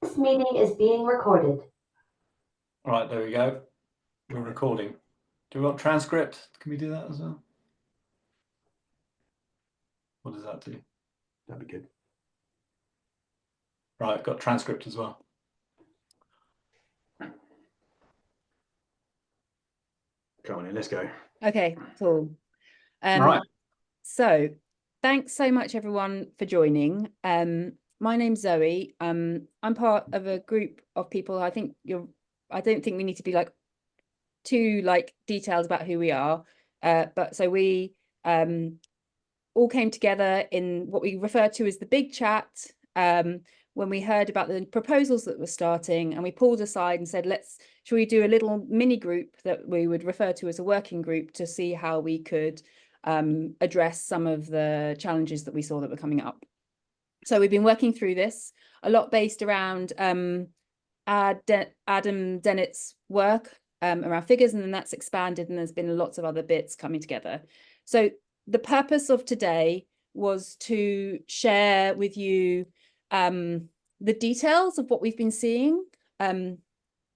This meeting is being recorded. All right, there we go. We're recording. Do we want transcript? Can we do that as well? What does that do? That'd be good. Right, got transcript as well. Come on in, let's go. Okay, cool. Right. So thanks so much everyone for joining. My name's Zoe. I'm part of a group of people. I don't think we need to be too detailed about who we are. But so we all came together in what we refer to as the big chat when we heard about the proposals that were starting, and we pulled aside and said, should we do a little mini group that we would refer to as a working group to see how we could address some of the challenges that we saw that were coming up. So we've been working through this a lot based around Adam Dennett's work around figures, and then that's expanded, and there's been lots of other bits coming together. So the purpose of today was to share with you the details of what we've been seeing.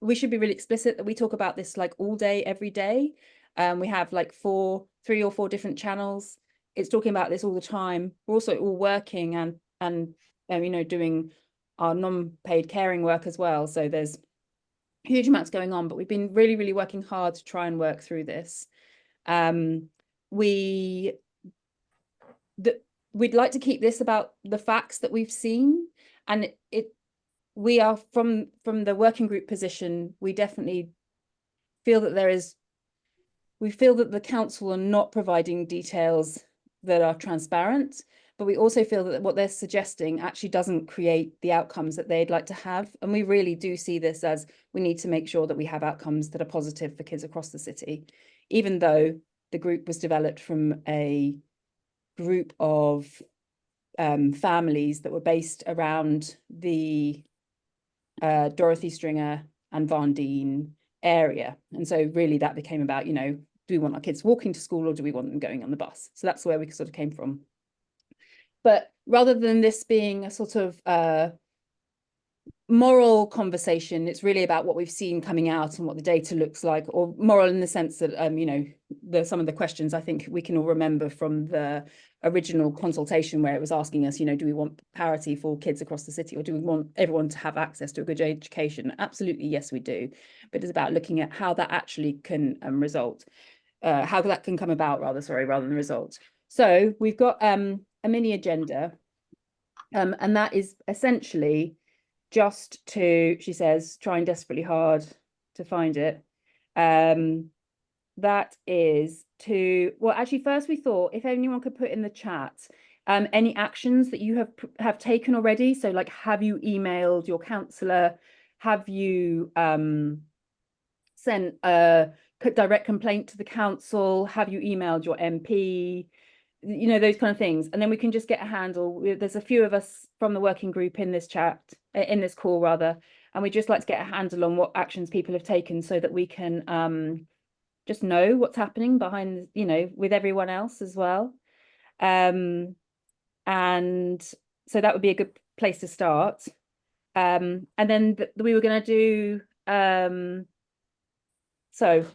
We should be really explicit that we talk about this all day, every day. We have 3 or 4 different channels. It's talking about this all the time. We're also all working and doing our non-paid caring work as well. So there's huge amounts going on, but we've been really, really working hard to try and work through this. We'd like to keep this about the facts that we've seen, and we are from the working group position. We definitely feel that we feel that the council are not providing details that are transparent, but we also feel that what they're suggesting actually doesn't create the outcomes that they'd like to have. And we really do see this as we need to make sure that we have outcomes that are positive for kids across the city, even though the group was developed from a group of families that were based around the Dorothy Stringer and Varndine area. And so really that became about, do we want our kids walking to school or do we want them going on the bus? So that's where we sort of came from. But rather than this being a sort of moral conversation, it's really about what we've seen coming out and what the data looks like, or moral in the sense that some of the questions I think we can all remember from the original consultation, where it was asking us, do we want parity for kids across the city, or do we want everyone to have access to a good education? Absolutely, yes, we do. But it's about looking at how that actually can how that can come about, rather than result. So we've got a mini agenda, and that is essentially just to, she says, trying desperately hard to find it. That is to, well, actually, first we thought if anyone could put in the chat any actions that you have taken already. So have you emailed your counsellor? Have you sent a direct complaint to the council? Have you emailed your MP? Those kind of things. And then we can just get a handle. There's a few of us from the working group in this call rather, and we just like to get a handle on what actions people have taken so that we can just know what's happening behind, with everyone else as well. And so that would be a good place to start. And then we were going to do, so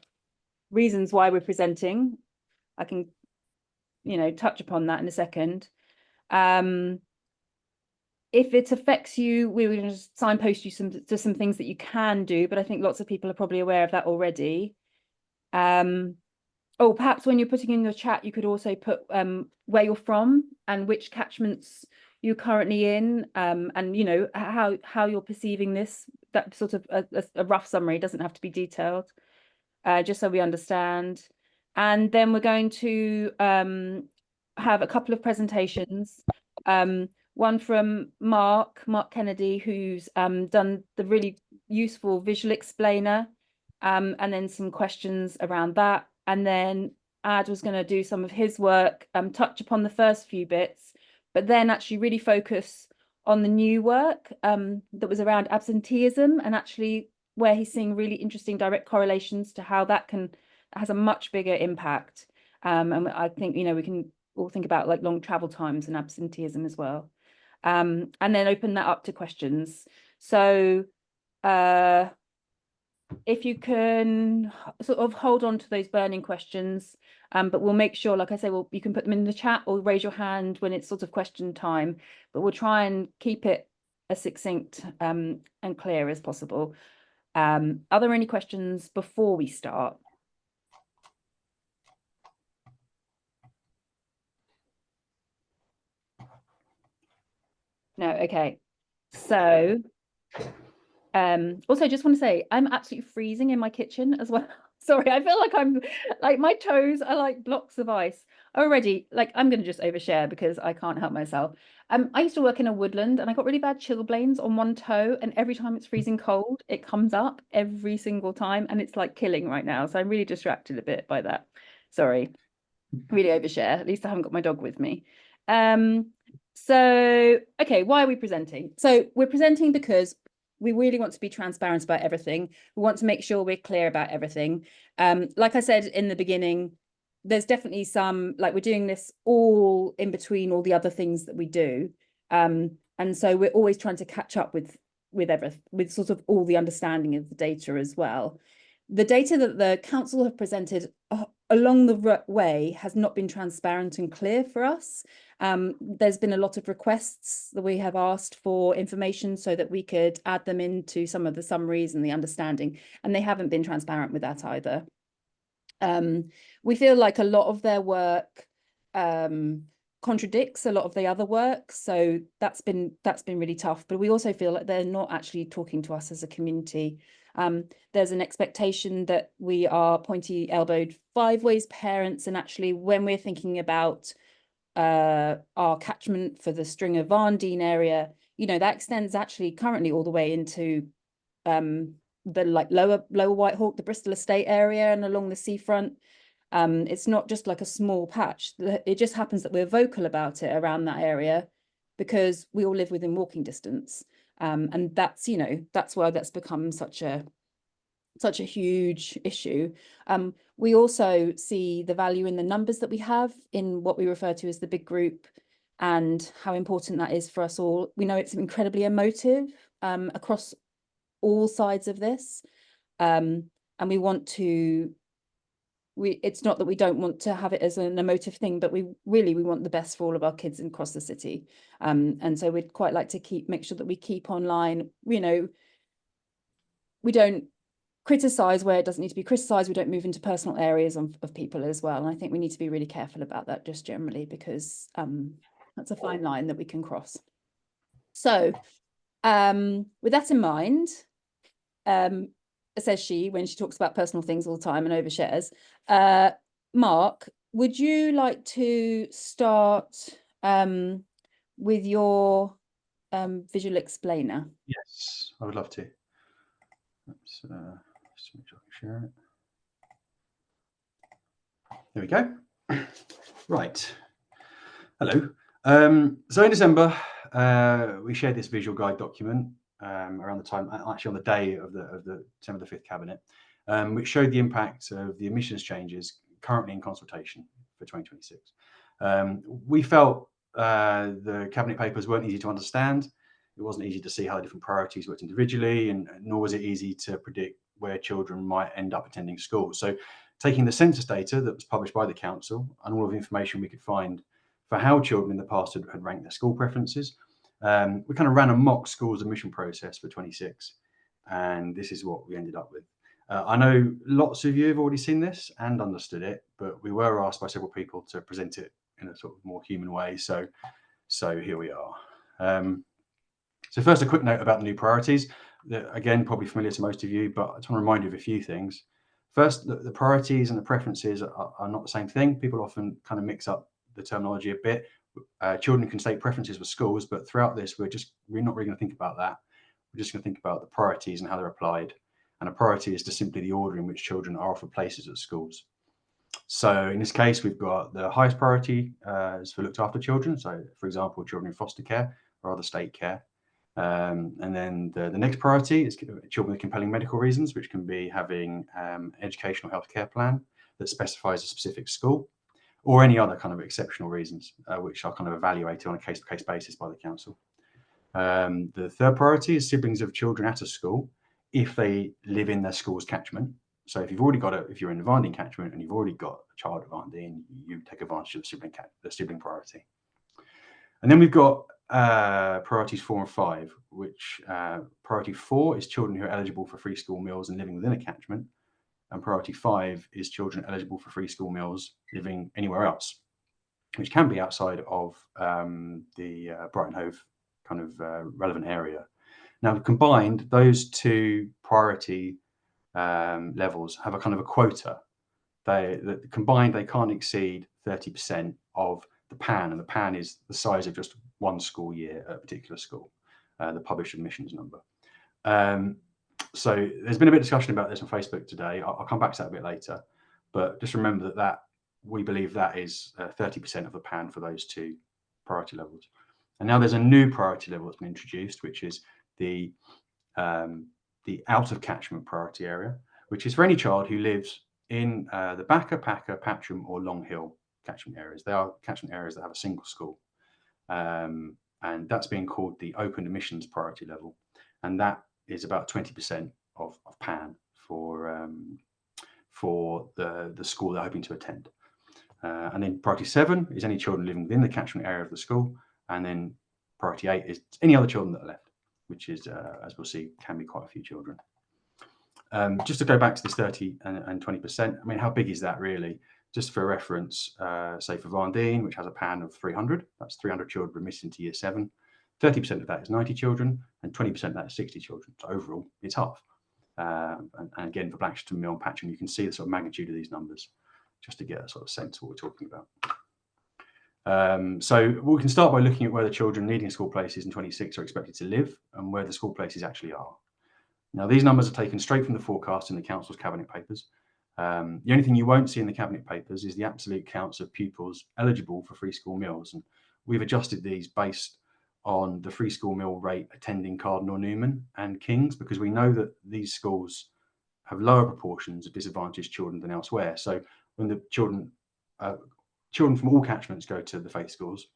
reasons why we're presenting. I can touch upon that in a second. If it affects you, we will just signpost you to some things that you can do, but I think lots of people are probably aware of that already. Perhaps when you're putting in your chat, you could also put where you're from and which catchments you're currently in, and how you're perceiving this. That sort of a rough summary, doesn't have to be detailed, just so we understand. And then we're going to have a couple of presentations. One from Mark Kennedy, who's done the really useful visual explainer, and then some questions around that. And then Ad was going to do some of his work, touch upon the first few bits, but then actually really focus on the new work that was around absenteeism, and actually where he's seeing really interesting direct correlations to how that has a much bigger impact. And I think, we can all think about long travel times and absenteeism as well. and then open that up to questions. So if you can sort of hold on to those burning questions, but we'll make sure, like I say, you can put them in the chat or raise your hand when it's sort of question time, but we'll try and keep it as succinct and clear as possible. Are there any questions before we start? No, okay. So also just want to say I'm absolutely freezing in my kitchen as well. Sorry, I feel like I'm like my toes are like blocks of ice already. Like I'm going to just overshare because I can't help myself. I used to work in a woodland and I got really bad chilblains on one toe, and every time it's freezing cold, it comes up every single time, and it's like killing right now. So I'm really distracted a bit by that. Sorry, really overshare. At least I haven't got my dog with me. So okay, why are we presenting? So we're presenting because we really want to be transparent about everything. We want to make sure we're clear about everything. Like I said in the beginning, there's definitely some, like we're doing this all in between all the other things that we do. And so we're always trying to catch up with sort of all the understanding of the data as well. The data that the council have presented along the way has not been transparent and clear for us. There's been a lot of requests that we have asked for information so that we could add them into some of the summaries and the understanding, and they haven't been transparent with that either. We feel like a lot of their work contradicts a lot of the other work, so that's been really tough, but we also feel like they're not actually talking to us as a community. There's an expectation that we are pointy-elbowed five ways parents, and actually when we're thinking about our catchment for the Stringer Van Dien area, you know, that extends actually currently all the way into the like lower Whitehawk, the Bristol Estate area, and along the seafront. It's not just like a small patch. It just happens that we're vocal about it around that area because we all live within walking distance. And that's, you know, that's why that's become such a huge issue. We also see the value in the numbers that we have in what we refer to as the big group, and how important that is for us all. We know it's incredibly emotive across all sides of this. And we want to, it's not that we don't want to have it as an emotive thing, but we want the best for all of our kids across the city. And so we'd quite like to make sure that we keep online, you know, we don't criticize where it doesn't need to be criticized. We don't move into personal areas of people as well. And I think we need to be really careful about that just generally, because that's a fine line that we can cross. So with that in mind, says she, when she talks about personal things all the time and overshares. Mark, would you like to start with your visual explainer? Yes, I would love to. Let's just make sure I can share it. There we go. Right. Hello. So in December, we shared this visual guide document around the time, actually on the day of the December the 5th cabinet, which showed the impact of the emissions changes currently in consultation for 2026. We felt the cabinet papers weren't easy to understand. It wasn't easy to see how the different priorities worked individually, and nor was it easy to predict where children might end up attending school. So taking the census data that was published by the council and all of the information we could find for how children in the past had ranked their school preferences, we kind of ran a mock schools admission process for 26, and this is what we ended up with. I know lots of you have already seen this and understood it, but we were asked by several people to present it in a sort of more human way, so here we are. So first, a quick note about the new priorities. Again, probably familiar to most of you, but I just want to remind you of a few things. First, the priorities and the preferences are not the same thing. People often kind of mix up the terminology a bit. Children can state preferences with schools, but throughout this, we're not really going to think about that. We're just going to think about the priorities and how they're applied. And a priority is just simply the order in which children are offered places at schools. So in this case, we've got the highest priority is for looked after children. So for example, children in foster care or other state care. And then the next priority is children with compelling medical reasons, which can be having an educational healthcare plan that specifies a specific school, or any other kind of exceptional reasons, which are kind of evaluated on a case-to-case basis by the council. The third priority is siblings of children at a school if they live in their school's catchment. So if you've already got if you're in the Varndine catchment and you've already got a child at Varndine, you take advantage of the sibling priority. And then we've got priorities 4 and 5, which priority 4 is children who are eligible for free school meals and living within a catchment. And priority 5 is children eligible for free school meals living anywhere else, which can be outside of the Brighton Hove kind of relevant area. Now, combined, those two priority levels have a kind of a quota. Combined, they can't exceed 30% of the PAN, and the PAN is the size of just one school year at a particular school, the published admissions number. So there's been a bit of discussion about this on Facebook today. I'll come back to that a bit later, but just remember that we believe that is 30% of the PAN for those two priority levels. And now there's a new priority level that's been introduced, which is the out of catchment priority area, which is for any child who lives in the Backer, Packer, Patcham or Long Hill catchment areas. They are catchment areas that have a single school. And that's being called the open admissions priority level. And that is about 20% of PAN for the school they're hoping to attend. And then priority 7 is any children living within the catchment area of the school. And then priority 8 is any other children that are left, which is, as we'll see, can be quite a few children. Just to go back to this 30 and 20%, I mean, how big is that really? Just for reference, say for Varndine, which has a PAN of 300, that's 300 children admitted into year 7. 30% of that is 90 children, and 20% of that is 60 children. So overall, it's half. And again, for Blackstone, Mill and Patcham, you can see the sort of magnitude of these numbers, just to get a sort of sense of what we're talking about. So we can start by looking at where the children needing school places in 26 are expected to live and where the school places actually are. Now, these numbers are taken straight from the forecast in the council's cabinet papers. The only thing you won't see in the cabinet papers is the absolute counts of pupils eligible for free school meals. And we've adjusted these based on the free school meal rate attending Cardinal Newman and King's, because we know that these schools have lower proportions of disadvantaged children than elsewhere. So when the children from all catchments go to the faith schools,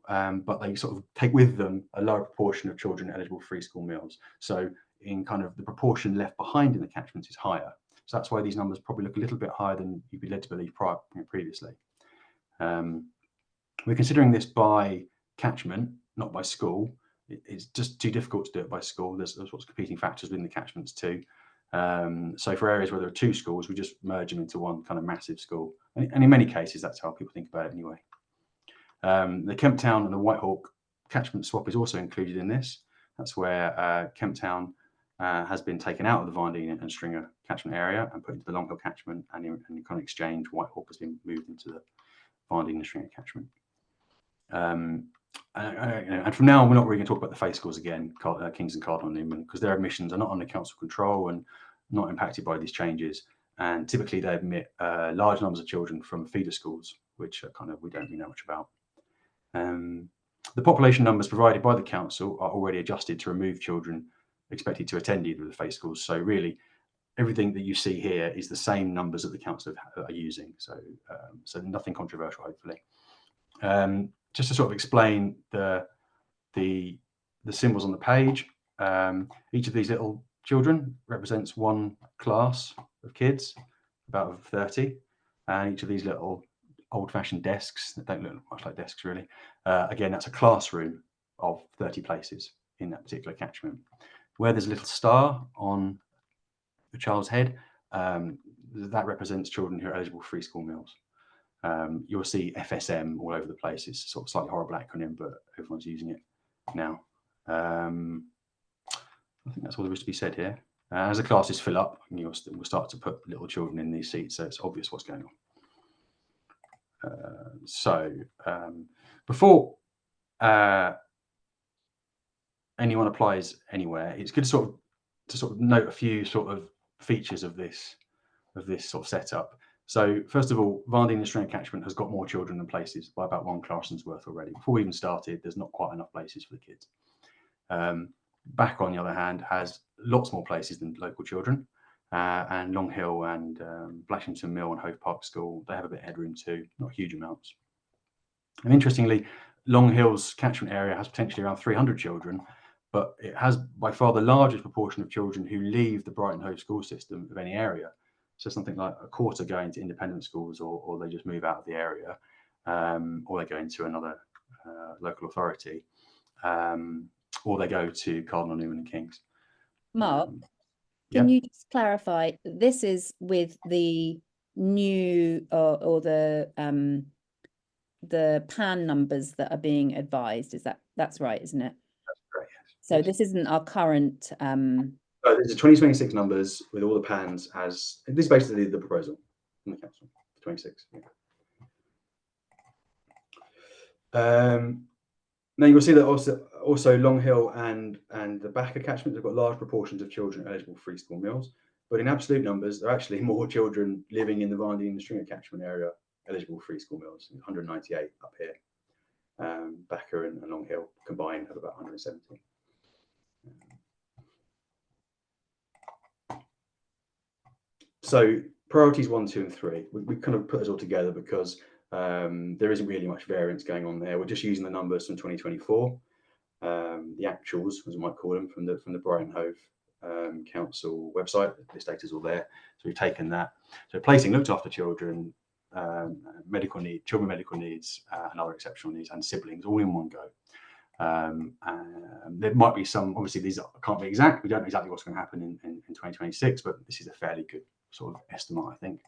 but they sort of take with them a lower proportion of children eligible for free school meals. So in kind of the proportion left behind in the catchments is higher. So that's why these numbers probably look a little bit higher than you'd be led to believe previously. We're considering this by catchment, not by school. It's just too difficult to do it by school. There's lots of competing factors within the catchments too. So for areas where there are 2 schools, we just merge them into one kind of massive school. And in many cases, that's how people think about it anyway. The Kemp Town and the Whitehawk catchment swap is also included in this. That's where Kemp Town has been taken out of the Varndine and Stringer catchment area and put into the Long Hill catchment, and in kind of exchange, Whitehawk has been moved into the Varndine and Stringer catchment. And from now on, we're not really going to talk about the faith schools again, Kings and Cardinal Newman, because their admissions are not under council control and not impacted by these changes. And typically they admit large numbers of children from feeder schools, which are kind of we don't really know much about. The population numbers provided by the council are already adjusted to remove children expected to attend either of the faith schools. So really, everything that you see here is the same numbers that the council are using. So nothing controversial, hopefully. Just to sort of explain the symbols on the page, each of these little children represents one class of kids, about 30, and each of these little old-fashioned desks that don't look much like desks really, again, that's a classroom of 30 places in that particular catchment. Where there's a little star on the child's head, that represents children who are eligible for free school meals. You'll see FSM all over the place. It's a sort of slightly horrible acronym, but everyone's using it now. I think that's all there is to be said here. As the classes fill up, we'll start to put little children in these seats, so it's obvious what's going on. Before anyone applies anywhere, it's good to sort of note a few sort of features of this sort of setup. So first of all, Varndine and Stringer catchment has got more children than places by about 1 classroom's worth already. Before we even started, there's not quite enough places for the kids. Back on the other hand, has lots more places than local children, and Long Hill and Blackington Mill and Hove Park School, they have a bit of headroom too, not huge amounts. And interestingly, Long Hill's catchment area has potentially around 300 children, but it has by far the largest proportion of children who leave the Brighton Hove school system of any area. So something like a quarter go into independent schools, or they just move out of the area, or they go into another local authority, or they go to Cardinal Newman and King's. Mark, yeah. can you just clarify? This is with the new or the PAN numbers that are being advised. That's right, isn't it? That's correct, yes. So yes. this isn't our current. There's the 2026 numbers with all the PANs as this is basically the proposal from the council for 26. Yeah. Now you'll see that also Long Hill and the Backer catchments have got large proportions of children eligible for free school meals, but in absolute numbers, there are actually more children living in the Varney and the Stringer catchment area eligible for free school meals. 198 up here. Backer and Long Hill combined have about 170. So priorities 1, 2, and 3, we kind of put this all together because there isn't really much variance going on there. We're just using the numbers from 2024, the actuals, as we might call them, from the Brighton Hove Council website. This data is all there, so we've taken that. So placing looked after children, medical needs, and other exceptional needs, and siblings all in one go. There might be some, obviously these can't be exact. We don't know exactly what's going to happen in 2026, but this is a fairly good sort of estimate, I think.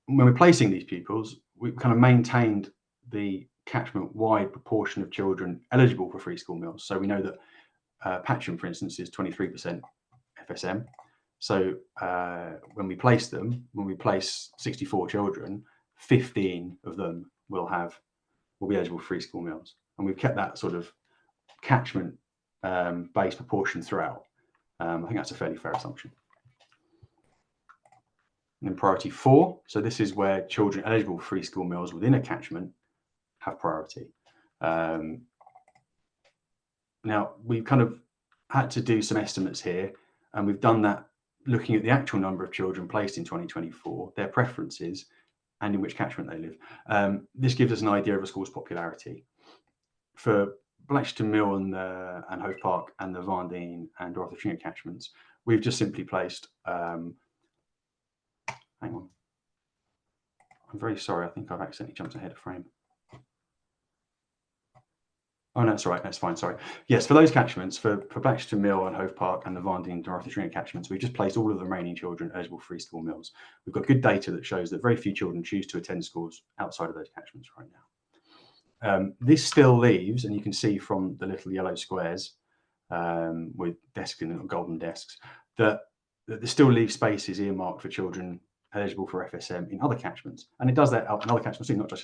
When we're placing these pupils, we've kind of maintained the catchment-wide proportion of children eligible for free school meals. So we know that Patcham, for instance, is 23% FSM. So when we place them, when we place 64 children, 15 of them will be eligible for free school meals. And we've kept that sort of catchment based proportion throughout. I think that's a fairly fair assumption. And then priority 4, so this is where children eligible for free school meals within a catchment have priority. Now, we've kind of had to do some estimates here, and we've done that looking at the actual number of children placed in 2024, their preferences, and in which catchment they live. This gives us an idea of a school's popularity. For Blackstone Mill and Hove Park and the Varndean and Dorothy Stringer catchments, we've just simply placed, hang on, I'm very sorry, I think I've accidentally jumped ahead of frame. Oh, no, that's all right, that's fine, sorry. Yes, for those catchments, for Blackstone Mill and Hove Park and the Varndean and Dorothy Stringer catchments, we've just placed all of the remaining children eligible for free school meals. We've got good data that shows that very few children choose to attend schools outside of those catchments right now. This still leaves, and you can see from the little yellow squares with desks and golden desks, that there still leaves spaces earmarked for children eligible for FSM in other catchments, and it does that in other catchments too, not just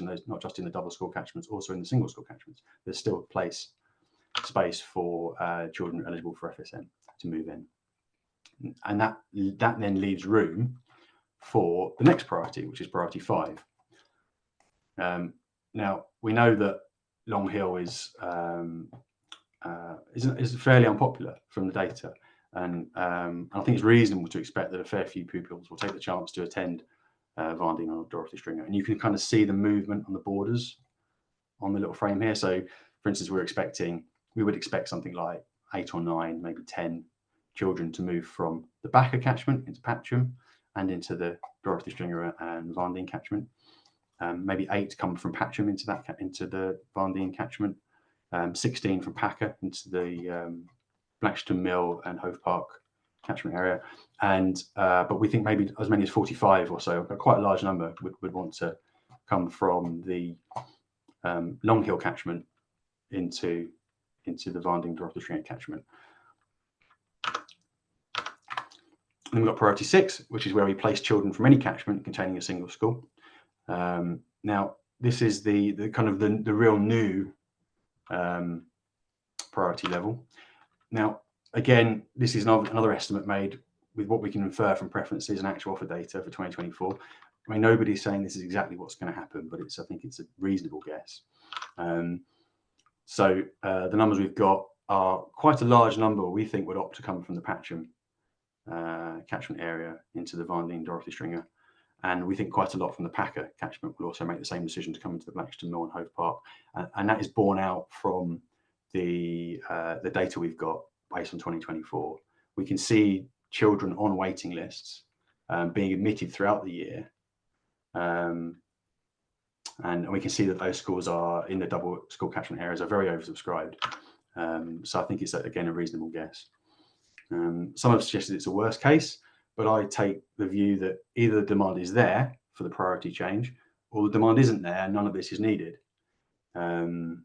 in the double school catchments, also in the single school catchments. There's still space for children eligible for FSM to move in, and that then leaves room for the next priority, which is priority 5. Now we know that Long Hill is fairly unpopular from the data. And I think it's reasonable to expect that a fair few pupils will take the chance to attend Varndean or Dorothy Stringer. And you can kind of see the movement on the borders on the little frame here. So, for instance, we would expect something like 8 or 9, maybe 10 children to move from the Backer catchment into Patcham and into the Dorothy Stringer and Varndean catchment. Maybe 8 come from Patcham into the Varndean catchment. 16 from Packer into the Blackstone Mill and Hove Park catchment area, but we think maybe as many as 45 or so, quite a large number, would want to come from the Long Hill catchment into the Varndean Dorothy Stringer catchment. And we've got priority 6, which is where we place children from any catchment containing a single school. Now, this is the kind of the real new priority level. Now, again, this is another estimate made with what we can infer from preferences and actual offer data for 2024. I mean, nobody's saying this is exactly what's going to happen, but I think it's a reasonable guess. So the numbers we've got are quite a large number we think would opt to come from the Patcham catchment area into the Varndean Dorothy Stringer, And we think quite a lot from the Packer catchment will also make the same decision to come into the Blackstone Mill and Hove Park. And that is borne out from the data we've got based on 2024. We can see children on waiting lists being admitted throughout the year. And we can see that those schools are in the double school catchment areas are very oversubscribed. So I think it's, again, a reasonable guess. Some have suggested it's a worst case, but I take the view that either the demand is there for the priority change, or the demand isn't there and none of this is needed. And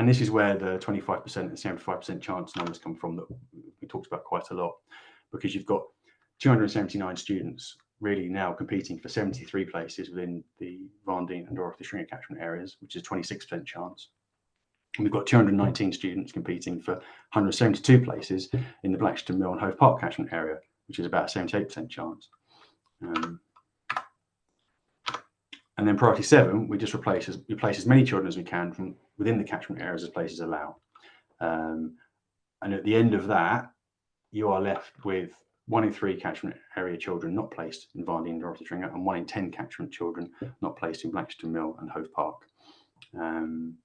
this is where the 25% and 75% chance numbers come from that we talked about quite a lot, because you've got 279 students really now competing for 73 places within the Van Dien and Dorothy Stringer catchment areas, which is 26% chance. And we've got 219 students competing for 172 places in the Blackstone Mill and Hove Park catchment area, which is about a 78% chance. And then priority 7, we just replace as many children as we can from within the catchment areas as places allow. And at the end of that, you are left with 1 in 3 catchment area children not placed in Van Dien and Dorothy Stringer, and 1 in 10 catchment children not placed in Blackstone Mill and Hove Park. And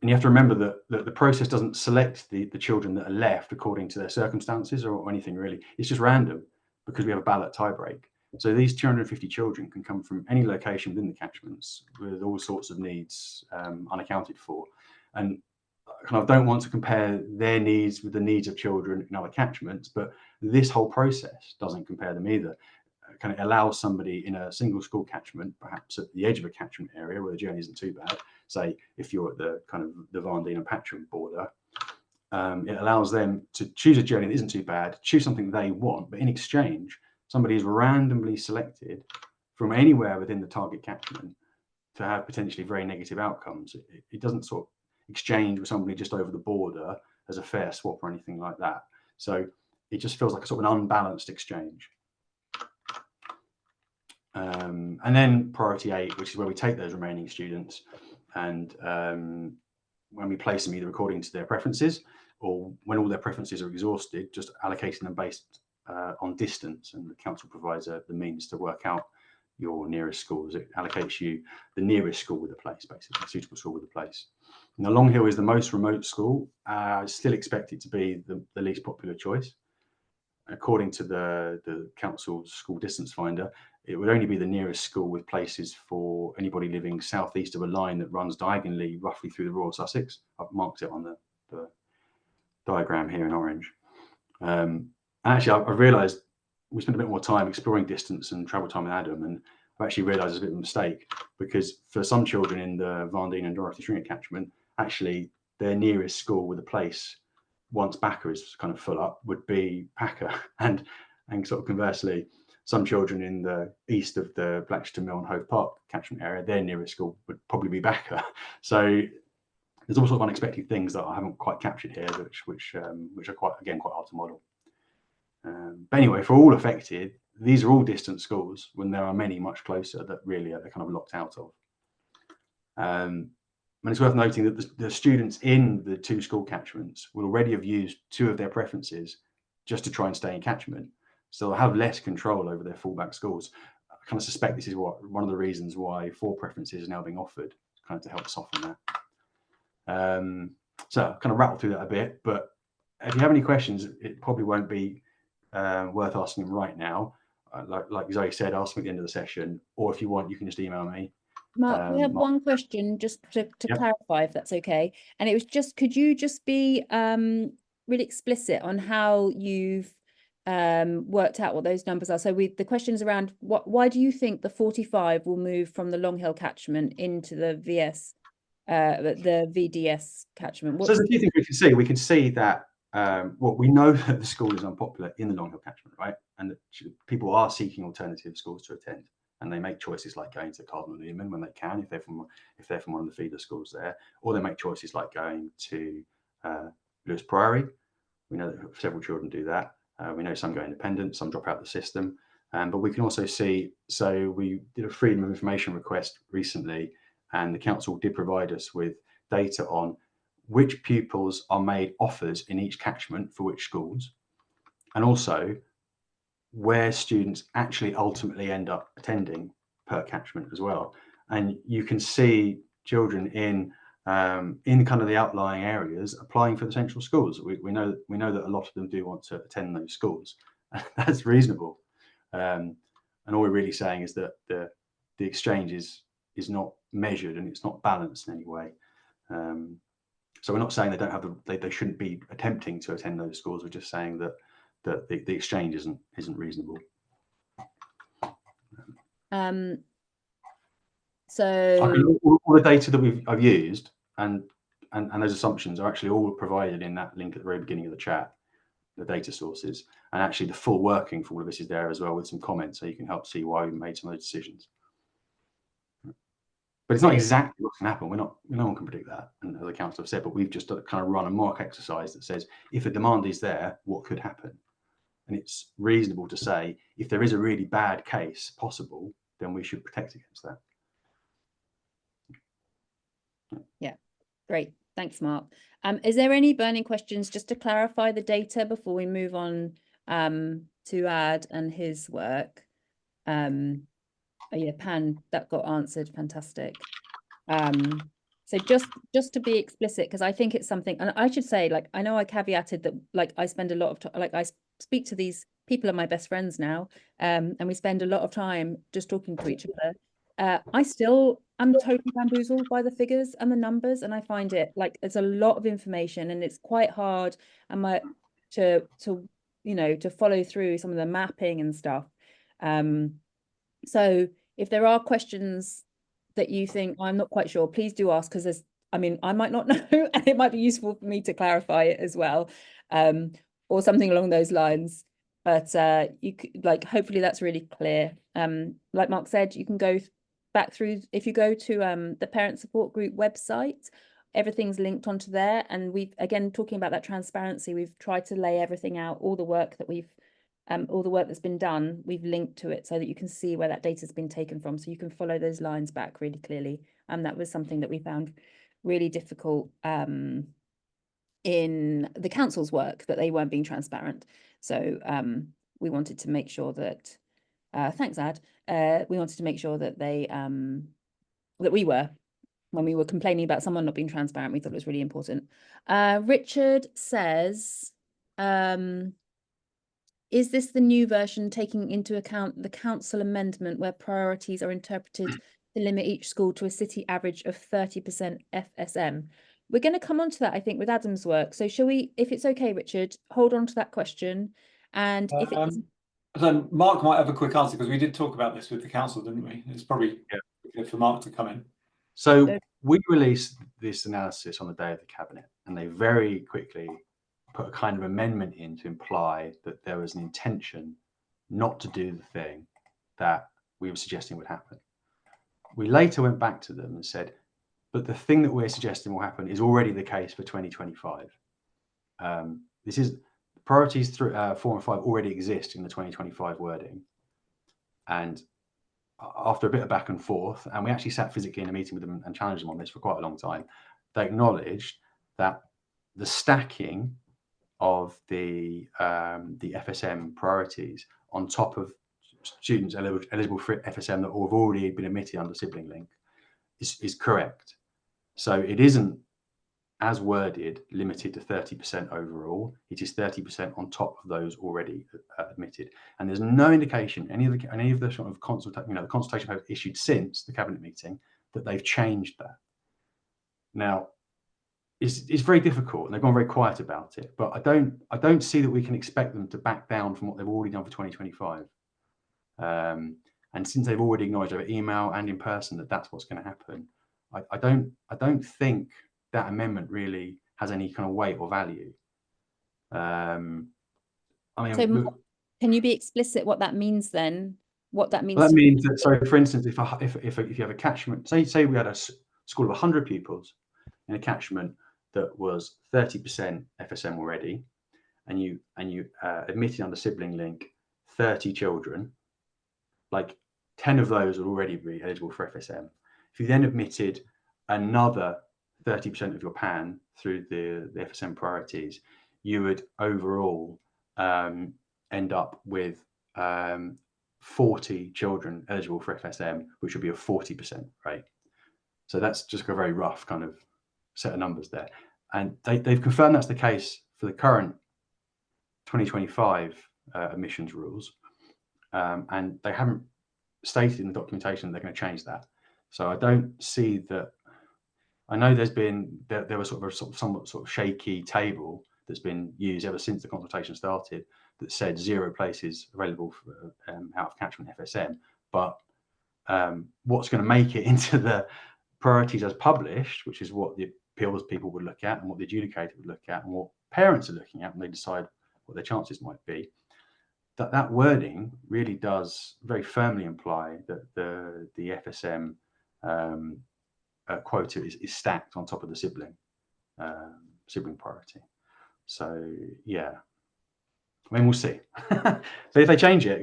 you have to remember that the process doesn't select the children that are left according to their circumstances or anything really. It's just random because we have a ballot tiebreak. So these 250 children can come from any location within the catchments with all sorts of needs unaccounted for. And kind of don't want to compare their needs with the needs of children in other catchments, but this whole process doesn't compare them either. Kind of allows somebody in a single school catchment, perhaps at the edge of a catchment area where the journey isn't too bad, say if you're at the kind of the Van Dien and Patcham border, it allows them to choose a journey that isn't too bad, choose something they want, but in exchange, somebody is randomly selected from anywhere within the target catchment to have potentially very negative outcomes. It doesn't sort of exchange with somebody just over the border as a fair swap or anything like that. So it just feels like a sort of an unbalanced exchange. And then priority 8, which is where we take those remaining students and when we place them either according to their preferences or when all their preferences are exhausted, just allocating them based on distance, and the council provides the means to work out your nearest schools. It allocates you the nearest school with a place, basically, a suitable school with a place. Now, Long Hill is the most remote school. I still expect it to be the least popular choice. According to the council's school distance finder, it would only be the nearest school with places for anybody living southeast of a line that runs diagonally roughly through the Royal Sussex. I've marked it on the diagram here in orange. And actually, I've realised we spent a bit more time exploring distance and travel time with Adam, and I've actually realised it's a bit of a mistake, because for some children in the Van Dien and Dorothy Stringer catchment, actually their nearest school with a place once Backer is kind of full up would be Packer, and sort of conversely, some children in the east of the Blackstone Mill and Hove Park catchment area, their nearest school would probably be Backer. So there's all sorts of unexpected things that I haven't quite captured here, which are quite hard to model. But anyway, for all affected, these are all distant schools when there are many much closer that really are kind of locked out of. And it's worth noting that the students in the 2 school catchments will already have used 2 of their preferences just to try and stay in catchment. So they'll have less control over their fallback schools. I kind of suspect this is one of the reasons why 4 preferences are now being offered, kind of to help soften that. So I've kind of rattled through that a bit, but if you have any questions, it probably won't be worth asking them right now. Like Zoe said, ask them at the end of the session, or if you want, you can just email me. Mark, we have one question just to clarify, if that's okay. And it was just, could you just be really explicit on how you've worked out what those numbers are? So the questions around why do you think the 45 will move from the Long Hill catchment into the the VDS catchment? So there's a few things we can see. We can see that we know that the school is unpopular in the Long Hill catchment, right? And that people are seeking alternative schools to attend, and they make choices like going to Cardinal Newman when they can, if they're from one of the feeder schools there, or they make choices like going to Lewis Priory. We know that several children do that. We know some go independent, some drop out the system. But we can also see, so we did a Freedom of Information request recently, and the council did provide us with data on which pupils are made offers in each catchment for which schools, and also where students actually ultimately end up attending per catchment as well. And you can see children in kind of the outlying areas applying for the central schools. We know that a lot of them do want to attend those schools. That's reasonable. And all we're really saying is that the exchange is not measured and it's not balanced in any way. So we're not saying they don't have they shouldn't be attempting to attend those schools. We're just saying that the exchange isn't reasonable. So all the data that I've used and those assumptions are actually all provided in that link at the very beginning of the chat, the data sources, and actually the full working for all of this is there as well with some comments, so you can help see why we made some of those decisions. But it's not exactly what's going to happen. No one can predict that, and as the council have said, but we've just kind of run a mock exercise that says if a demand is there, what could happen? And it's reasonable to say if there is a really bad case possible, then we should protect against that. yeah, great. Thanks, Mark. Is there any burning questions just to clarify the data before we move on to Ad and his work? Oh yeah, Pan, that got answered. Fantastic. So just to be explicit, because I think it's something, and I should say, like, I know I caveated that, like, I spend a lot of time, like, I speak to these people are my best friends now, and we spend a lot of time just talking to each other. I still am totally bamboozled by the figures and the numbers, and I find it like it's a lot of information, and it's quite hard and to you know, to follow through some of the mapping and stuff. So if there are questions that you think I'm not quite sure, please do ask, because there's, I mean, I might not know, and it might be useful for me to clarify it as well, or something along those lines. But you could, like, hopefully that's really clear. Like Mark said, you can go back through, if you go to the Parent Support Group website, everything's linked onto there. And we've, again, talking about that transparency, we've tried to lay everything out, all the work that we've all the work that's been done, we've linked to it so that you can see where that data has been taken from, so you can follow those lines back really clearly. And that was something that we found really difficult in the council's work, that they weren't being transparent. So we wanted to make sure that thanks, Ad, we wanted to make sure that they that we were, when we were complaining about someone not being transparent, we thought it was really important. Richard says, is this the new version taking into account the council amendment where priorities are interpreted to limit each school to a city average of 30% FSM? We're going to come on to that, I think, with Adam's work. So shall we, if it's okay, Richard, hold on to that question. And if it's... So Mark might have a quick answer, because we did talk about this with the council, didn't we? It's probably good for Mark to come in. So we released this analysis on the day of the cabinet, and they very quickly put a kind of amendment in to imply that there was an intention not to do the thing that we were suggesting would happen. We later went back to them and said, but the thing that we're suggesting will happen is already the case for 2025. This is priorities 4 and 5 already exist in the 2025 wording. And after a bit of back and forth, and we actually sat physically in a meeting with them and challenged them on this for quite a long time, they acknowledged that the stacking of the FSM priorities on top of students eligible for FSM that have already been admitted under sibling link is correct. So it isn't, as worded, limited to 30% overall. It is 30% on top of those already admitted. And there's no indication any of the sort of the consultation papers issued since the cabinet meeting that they've changed that. Now, it's very difficult, and they've gone very quiet about it. But I don't see that we can expect them to back down from what they've already done for 2025. And since they've already acknowledged over email and in person that that's what's going to happen, I don't think that amendment really has any kind of weight or value. I mean, so can you be explicit what that means then? What that means? Well, that means that, so for instance, if you have a catchment, say we had a school of 100 pupils in a catchment that was 30% FSM already, and you admitted under sibling link 30 children, like 10 of those would already be eligible for FSM. If you then admitted another 30% of your PAN through the FSM priorities, you would overall end up with 40 children eligible for FSM, which would be a 40% rate. So that's just a very rough kind of set of numbers there. And they've confirmed that's the case for the current 2025 admissions rules. And they haven't stated in the documentation they're going to change that. So I don't see that. I know there was sort of a somewhat shaky table that's been used ever since the consultation started that said 0 places available for out of catchment FSM. But what's going to make it into the priorities as published, which is what the appeals people would look at and what the adjudicator would look at and what parents are looking at when they decide what their chances might be, that wording really does very firmly imply that the FSM quota is stacked on top of the sibling priority. So yeah, I mean, we'll see. So if they change it,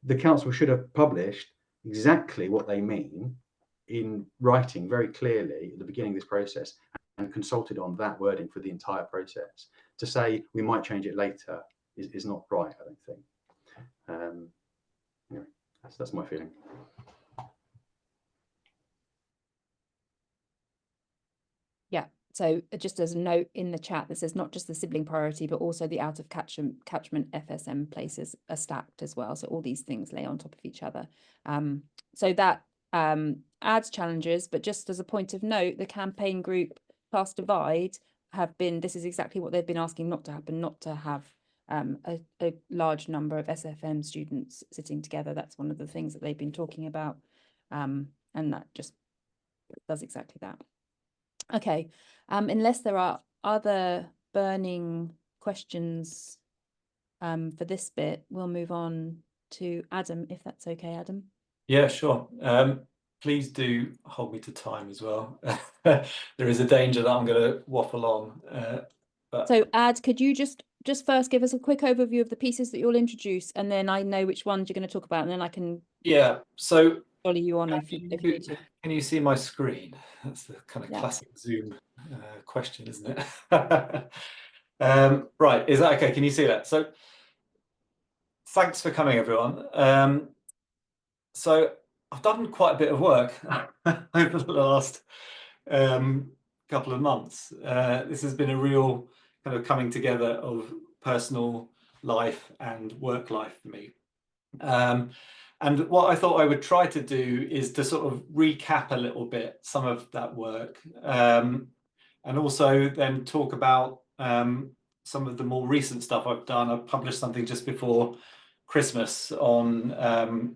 the council should have published exactly what they mean in writing very clearly at the beginning of this process and consulted on that wording for the entire process. To say we might change it later is not right, I don't think. Anyway, that's my feeling. Yeah. So just as a note in the chat that says not just the sibling priority, but also the out of catchment FSM places are stacked as well. So all these things lay on top of each other. So that adds challenges, but just as a point of note, the campaign group Class Divide this is exactly what they've been asking not to happen, not to have a large number of SFM students sitting together. That's one of the things that they've been talking about. And that just does exactly that. Okay, unless there are other burning questions for this bit, we'll move on to Adam, if that's okay, Adam. Yeah, sure. Please do hold me to time as well. There is a danger that I'm going to waffle on. So Ad, could you just first give us a quick overview of the pieces that you'll introduce, and then I know which ones you're going to talk about, and then I can so follow you on if you need to. Can you see my screen? That's the kind of classic Zoom question, isn't it? Right, is that okay? Can you see that? So thanks for coming, everyone. So I've done quite a bit of work over the last couple of months. This has been a real kind of coming together of personal life and work life for me. And what I thought I would try to do is to sort of recap a little bit some of that work, and also then talk about some of the more recent stuff I've done. I've published something just before Christmas on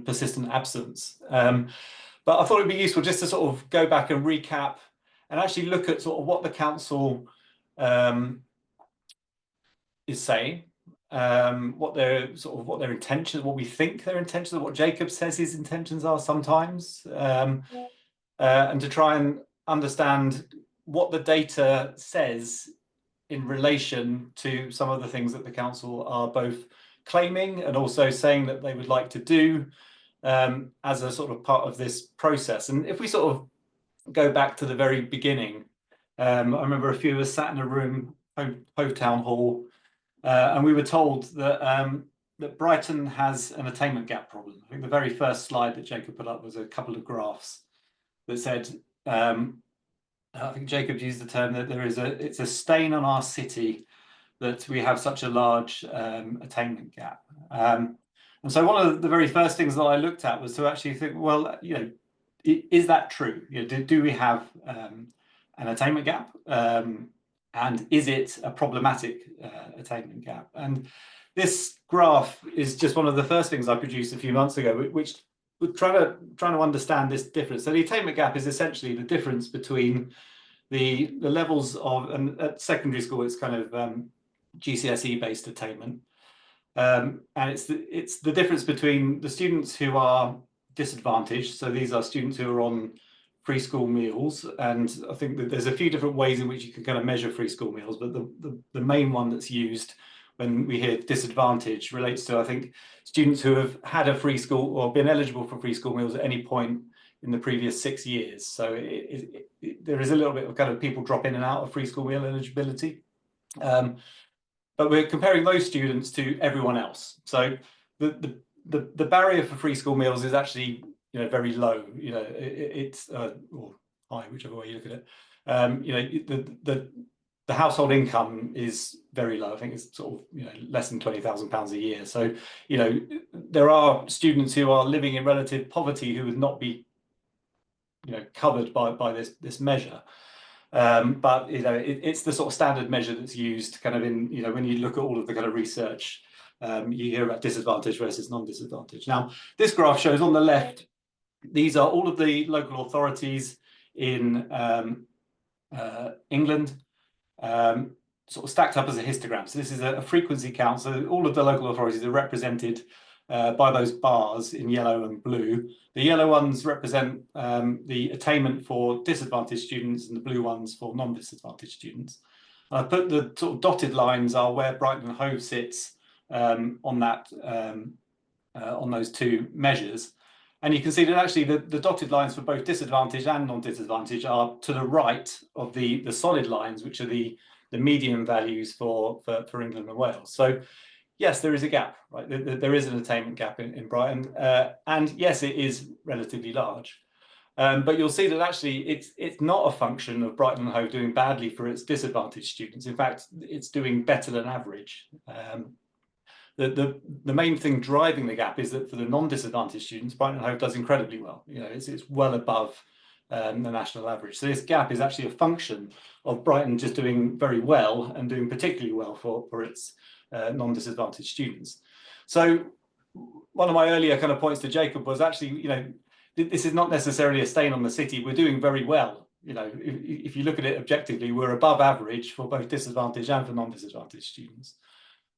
persistent absence. But I thought it'd be useful just to sort of go back and recap and actually look at sort of what the council is saying, what their intentions, what we think their intentions are, what Jacob says his intentions are sometimes, and to try and understand what the data says in relation to some of the things that the council are both claiming and also saying that they would like to do as a sort of part of this process. And if we sort of go back to the very beginning, I remember a few of us sat in a room, Hove Town Hall, and we were told that that Brighton has an attainment gap problem. I think the very first slide that Jacob put up was a couple of graphs that said, I think Jacob used the term that it's a stain on our city that we have such a large attainment gap. And so one of the very first things that I looked at was to actually think, well, you know, is that true? You know, do we have an attainment gap? And is it a problematic attainment gap? And this graph is just one of the first things I produced a few months ago, which we're trying to understand this difference. So the attainment gap is essentially the difference between the levels of, and at secondary school it's kind of GCSE based attainment, and it's the difference between the students who are disadvantaged. So these are students who are on free school meals, and I think that there's a few different ways in which you can kind of measure free school meals, but the main one that's used when we hear disadvantage relates to, I think, students who have had a free school or been eligible for free school meals at any point in the previous 6 years. So there is a little bit of kind of people drop in and out of free school meal eligibility. but we're comparing those students to everyone else. So the barrier for free school meals is actually, you know, very low. You know, it's or high, whichever way you look at it. You know, the household income is very low. I think it's sort of, you know, less than £20,000 a year. So, you know, there are students who are living in relative poverty who would not be, you know, covered by this measure. But, you know, it's the sort of standard measure that's used kind of in, you know, when you look at all of the kind of research, you hear about disadvantage versus non-disadvantage. Now, this graph shows on the left, these are all of the local authorities in England, sort of stacked up as a histogram. So this is a frequency count. So all of the local authorities are represented by those bars in yellow and blue. The yellow ones represent the attainment for disadvantaged students, and the blue ones for non-disadvantaged students. I put the sort of dotted lines are where Brighton and Hove sits on that on those two measures. And you can see that actually the dotted lines for both disadvantaged and non-disadvantaged are to the right of the solid lines, which are the median values for England and Wales. So yes, there is a gap, right? There is an attainment gap in Brighton, and yes, it is relatively large. But you'll see that actually it's not a function of Brighton and Hove doing badly for its disadvantaged students. In fact, it's doing better than average. The main thing driving the gap is that for the non-disadvantaged students, Brighton and Hove does incredibly well. You know, it's well above the national average. So this gap is actually a function of Brighton just doing very well and doing particularly well for its non-disadvantaged students. So one of my earlier kind of points to Jacob was actually, you know, this is not necessarily a stain on the city. We're doing very well. You know, if you look at it objectively, we're above average for both disadvantaged and for non-disadvantaged students.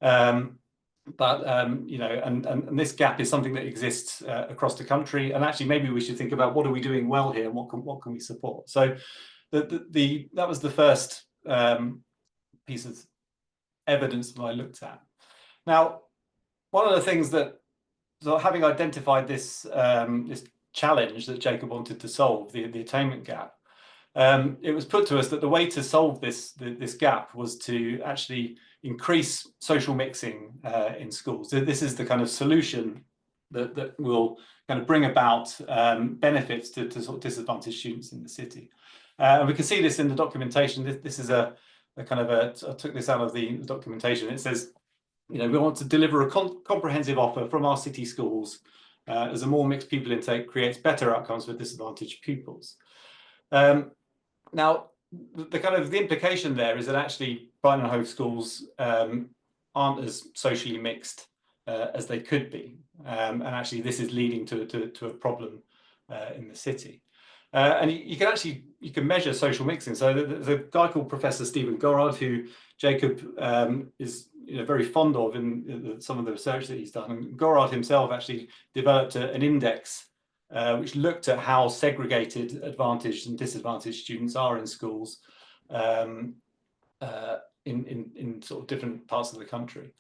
You know, and this gap is something that exists across the country. And actually, maybe we should think about what are we doing well here and what can we support. So that was the first piece of evidence that I looked at. Now, one of the things that, so having identified this this challenge that Jacob wanted to solve, the attainment gap, it was put to us that the way to solve this gap was to actually increase social mixing in schools. So this is the kind of solution that will kind of bring about benefits to sort of disadvantaged students in the city. And we can see this in the documentation. This is a kind of I took this out of the documentation. It says, you know, we want to deliver a comprehensive offer from our city schools as a more mixed pupil intake creates better outcomes for disadvantaged pupils. Now, the implication there is that actually Brighton and Hove schools aren't as socially mixed as they could be, and actually this is leading to a problem in the city. And you can measure social mixing. So there's a guy called Professor Stephen Gorard, who Jacob is, you know, very fond of in some of the research that he's done. And Gorard himself actually developed an index which looked at how segregated advantaged and disadvantaged students are in schools in sort of different parts of the country.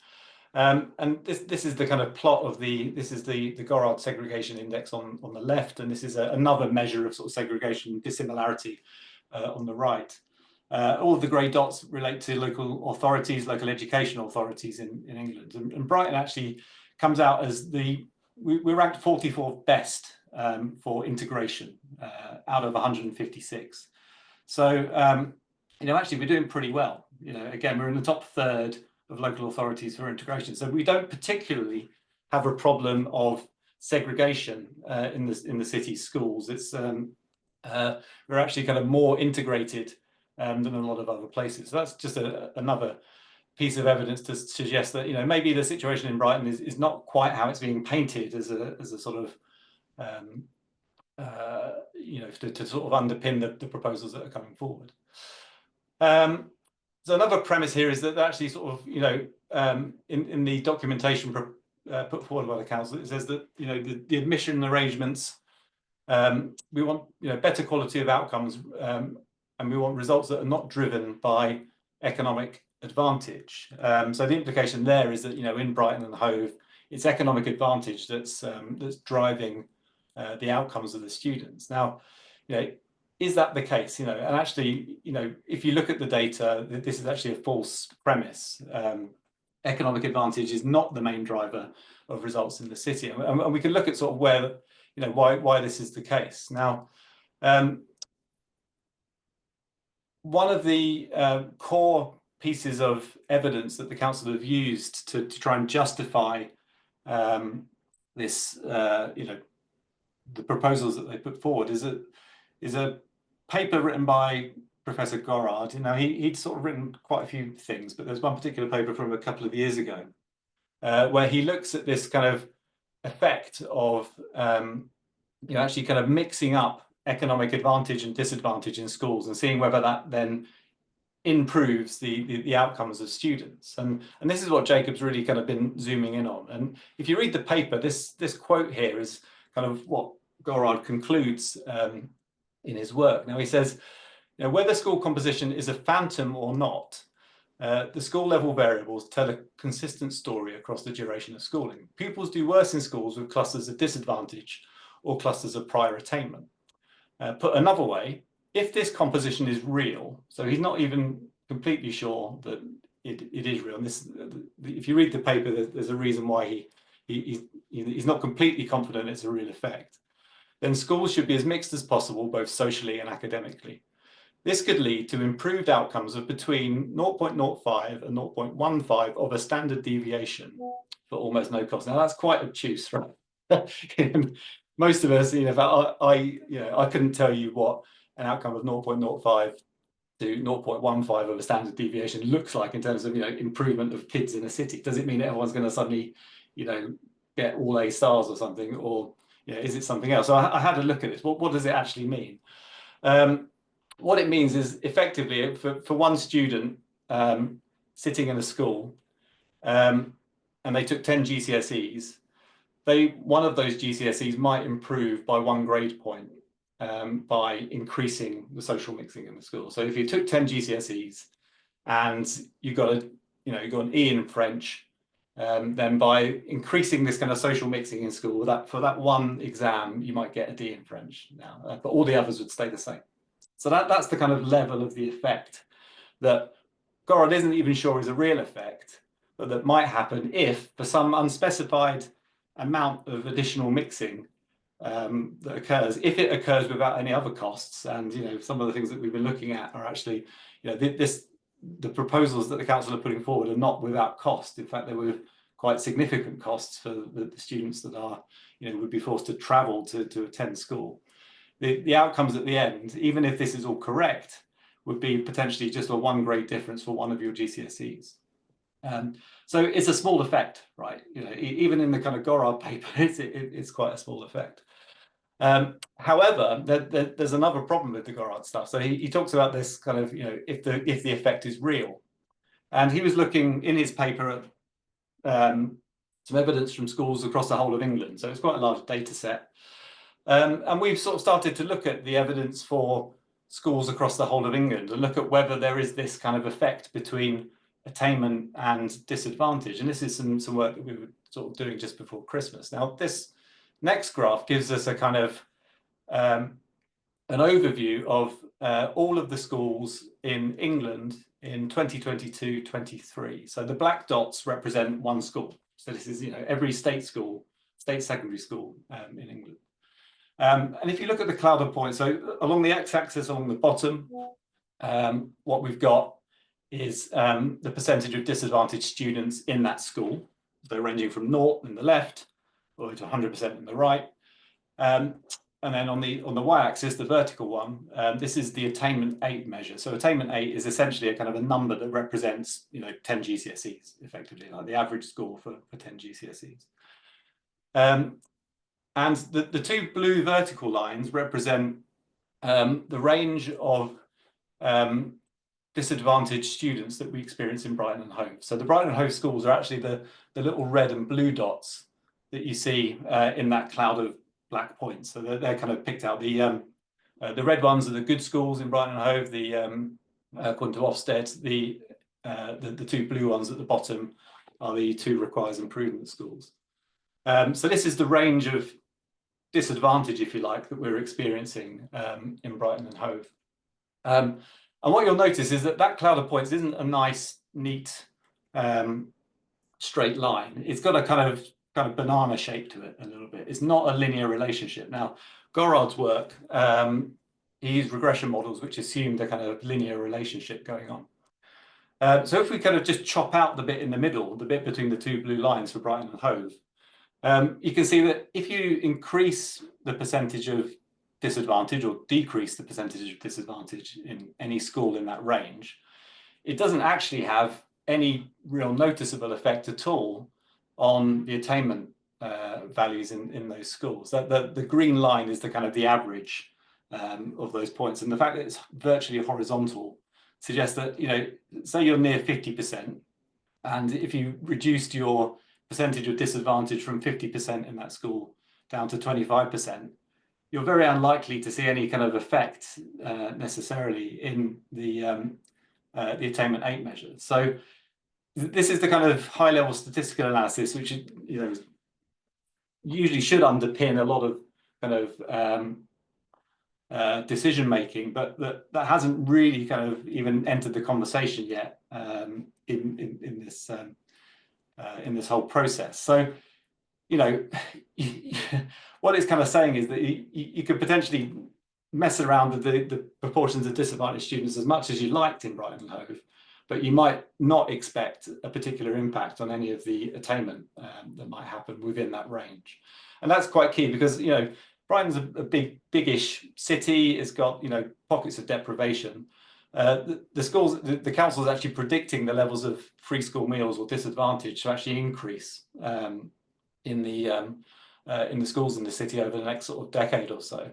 And this is the kind of plot of this is the Gorard segregation index on the left, and this is another measure of sort of segregation dissimilarity on the right. All of the grey dots relate to local authorities, local education authorities in England, and Brighton actually comes out as we're ranked 44th best for integration out of 156. So you know, actually we're doing pretty well. You know, again, we're in the top third of local authorities for integration. So we don't particularly have a problem of segregation in the city's schools. It's we're actually kind of more integrated than a lot of other places. So that's just another piece of evidence to suggest that, you know, maybe the situation in Brighton is not quite how it's being painted as a sort of you know, to sort of underpin the proposals that are coming forward. So another premise here is that actually sort of, you know, in the documentation put forward by the council, it says that, you know, the admission arrangements, we want, you know, better quality of outcomes, and we want results that are not driven by economic advantage. So the implication there is that, you know, in Brighton and Hove, it's economic advantage that's driving the outcomes of the students. Now, you know, is that the case? You know, and actually, you know, if you look at the data, this is actually a false premise. economic advantage is not the main driver of results in the city. And we can look at sort of where, you know, why this is the case. Now, one of the core pieces of evidence that the council have used to try and justify this, you know, the proposals that they put forward is a paper written by Professor Gorard. You know, he'd sort of written quite a few things, but there's one particular paper from a couple of years ago where he looks at this kind of effect of you know, actually kind of mixing up economic advantage and disadvantage in schools and seeing whether that then improves the outcomes of students. And this is what Jacob's really kind of been zooming in on. And if you read the paper, this quote here is kind of what Gorard concludes in his work. Now he says, you know, whether school composition is a phantom or not, the school level variables tell a consistent story across the duration of schooling. Pupils do worse in schools with clusters of disadvantage or clusters of prior attainment. Put another way, if this composition is real, so he's not even completely sure that it is real. And this, if you read the paper, there's a reason why he's not completely confident it's a real effect. Then schools should be as mixed as possible, both socially and academically. This could lead to improved outcomes of between 0.05 and 0.15 of a standard deviation for almost no cost. Now that's quite obtuse, right? Most of us, you know, I couldn't tell you what an outcome of 0.05 to 0.15 of a standard deviation looks like in terms of, you know, improvement of kids in a city. Does it mean everyone's going to suddenly, you know, get all A stars or something, or, you know, is it something else? So I had a look at this. What does it actually mean? What it means is effectively for one student sitting in a school and they took 10 GCSEs, one of those GCSEs might improve by 1 grade point by increasing the social mixing in the school. So if you took 10 GCSEs and you got an E in French, then by increasing this kind of social mixing in school, for that one exam, you might get a D in French now, but all the others would stay the same. So that's the kind of level of the effect that Gorard isn't even sure is a real effect, but that might happen if, for some unspecified amount of additional mixing that occurs, if it occurs without any other costs. And, you know, some of the things that we've been looking at are actually, you know, the proposals that the council are putting forward are not without cost. In fact, they were quite significant costs for the students that are, you know, would be forced to travel to attend school. The outcomes at the end, even if this is all correct, would be potentially just a 1 grade difference for one of your GCSEs. So it's a small effect, right? You know, even in the kind of Gorard paper, it's quite a small effect. However, there's another problem with the Gorard stuff. So he talks about this kind of, you know, if the effect is real, and he was looking in his paper at some evidence from schools across the whole of England. So it's quite a large data set. And we've sort of started to look at the evidence for schools across the whole of England and look at whether there is this kind of effect between attainment and disadvantage. And this is some work that we were sort of doing just before Christmas. Now, this next graph gives us a kind of an overview of all of the schools in England in 2022-23. So the black dots represent one school. So this is, you know, every state secondary school in England. And if you look at the cloud of points, so along the x-axis along the bottom, what we've got is the percentage of disadvantaged students in that school. So ranging from 0 in the left or to 100% in the right. And then on the y-axis, the vertical one, this is the attainment 8 measure. So attainment 8 is essentially a kind of a number that represents, you know, 10 GCSEs, effectively, like the average score for 10 GCSEs. And the two blue vertical lines represent the range of disadvantaged students that we experience in Brighton and Hove. So the Brighton and Hove schools are actually the little red and blue dots that you see in that cloud of black points. So they're kind of picked out. The red ones are the good schools in Brighton and Hove, according to Ofsted. The two blue ones at the bottom are the 2 requires improvement schools. So this is the range of disadvantage, if you like, that we're experiencing in Brighton and Hove. And what you'll notice is that cloud of points isn't a nice, neat straight line. It's got a kind of banana shape to it a little bit. It's not a linear relationship. Now, Gorad's work, he used regression models which assumed a kind of linear relationship going on. So if we kind of just chop out the bit in the middle, the bit between the two blue lines for Brighton and Hove, you can see that if you increase the percentage of disadvantage or decrease the percentage of disadvantage in any school in that range, it doesn't actually have any real noticeable effect at all on the attainment values in those schools. The green line is the kind of the average of those points, and the fact that it's virtually horizontal suggests that, you know, say you're near 50%, and if you reduced your percentage of disadvantage from 50% in that school down to 25%, you're very unlikely to see any kind of effect necessarily in the attainment 8 measure. So this is the kind of high-level statistical analysis which, you know, usually should underpin a lot of kind of decision making, but that hasn't really kind of even entered the conversation yet in this whole process. So, you know, what it's kind of saying is that you could potentially mess around with the proportions of disadvantaged students as much as you liked in Brighton and Hove, but you might not expect a particular impact on any of the attainment that might happen within that range. And that's quite key because, you know, Brighton's a big-ish city. It's got, you know, pockets of deprivation. The schools, the council is actually predicting the levels of free school meals or disadvantage to actually increase in the schools in the city over the next sort of decade or so.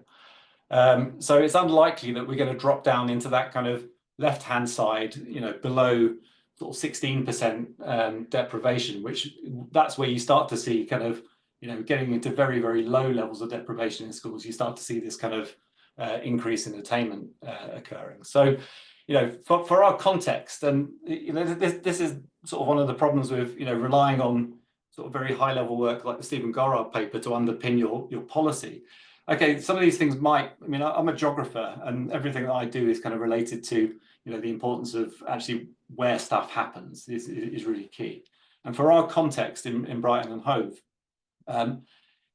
So it's unlikely that we're going to drop down into that kind of left-hand side, you know, below sort of 16% deprivation, which that's where you start to see kind of, you know, getting into very, very low levels of deprivation in schools. You start to see this kind of increase in attainment occurring. So, you know, for our context, and, you know, this is sort of one of the problems with, you know, relying on sort of very high-level work like the Stephen Gorard paper to underpin your policy. Okay, some of these things might, I mean, I'm a geographer, and everything that I do is kind of related to, you know, the importance of actually where stuff happens is really key. And for our context in Brighton and Hove,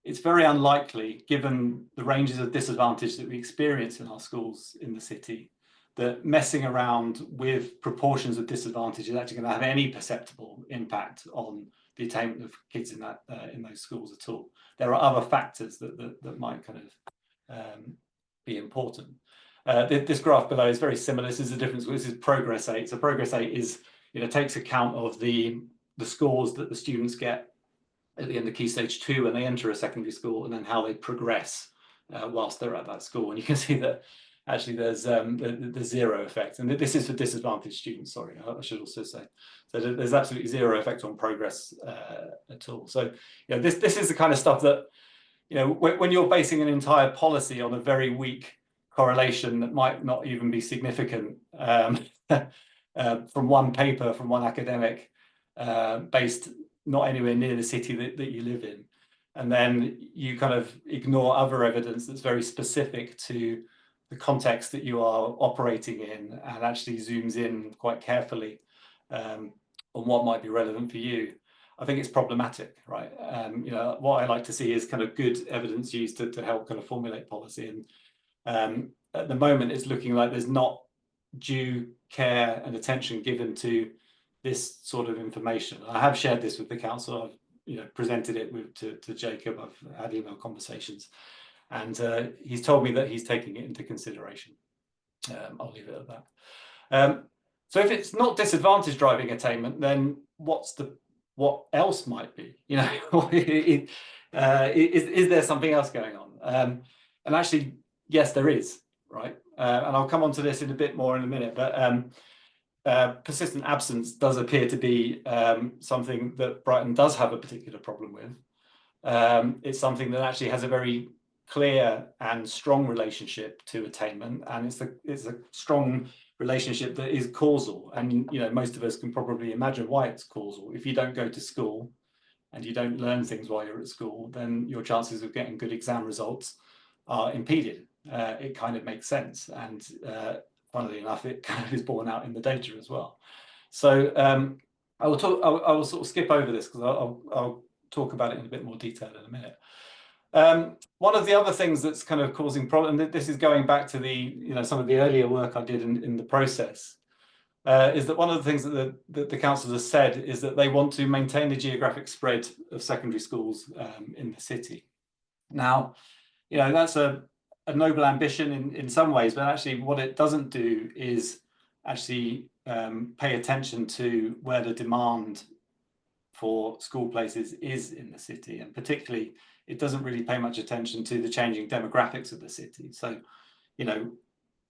it's very unlikely, given the ranges of disadvantage that we experience in our schools in the city, that messing around with proportions of disadvantage is actually going to have any perceptible impact on the attainment of kids in those schools at all. There are other factors that might kind of be important. This graph below is very similar. This is the difference. This is progress 8. So progress 8 is, you know, takes account of the scores that the students get at the end of Key Stage 2 when they enter a secondary school, and then how they progress whilst they're at that school. And you can see that actually there's the zero effect. And this is for disadvantaged students, sorry, I should also say. So there's absolutely zero effect on progress at all. So, you know, this is the kind of stuff that, you know, when you're basing an entire policy on a very weak correlation that might not even be significant from one paper, from one academic, based not anywhere near the city that you live in, and then you kind of ignore other evidence that's very specific to the context that you are operating in, and actually zooms in quite carefully on what might be relevant for you, I think it's problematic, right? You know, what I like to see is kind of good evidence used to help kind of formulate policy. And at the moment, it's looking like there's not due care and attention given to this sort of information. I have shared this with the council. I've, you know, presented it to Jacob. I've had email conversations, and he's told me that he's taking it into consideration. I'll leave it at that. So if it's not disadvantage driving attainment, then what else might be? You know, is there something else going on? And actually, yes, there is, right? And I'll come on to this in a bit more in a minute, but persistent absence does appear to be something that Brighton does have a particular problem with. It's something that actually has a very clear and strong relationship to attainment, and it's a strong relationship that is causal. And, you know, most of us can probably imagine why it's causal. If you don't go to school and you don't learn things while you're at school, then your chances of getting good exam results are impeded. It kind of makes sense, and funnily enough, it kind of is borne out in the data as well. So I will sort of skip over this because I'll talk about it in a bit more detail in a minute. One of the other things that's kind of causing problem, this is going back to some of the earlier work I did in the process, is that one of the things that the council has said is that they want to maintain the geographic spread of secondary schools in the city. Now, that's a noble ambition in some ways, but actually what it doesn't do is actually pay attention to where the demand for school places is in the city, and particularly it doesn't really pay much attention to the changing demographics of the city. So,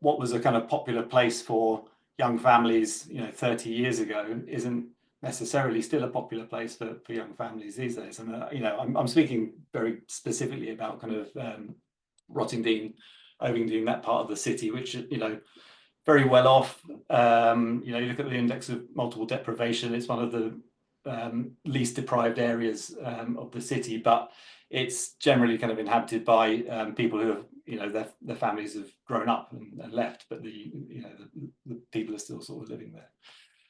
what was a kind of popular place for young families, 30 years ago isn't necessarily still a popular place for young families these days. And I'm speaking very specifically about kind of Rottingdean, Ovingdean, that part of the city, which very well off. You look at the index of multiple deprivation, it's one of the least deprived areas of the city, but it's generally kind of inhabited by people who have, their families have grown up and left, but the people are still sort of living there.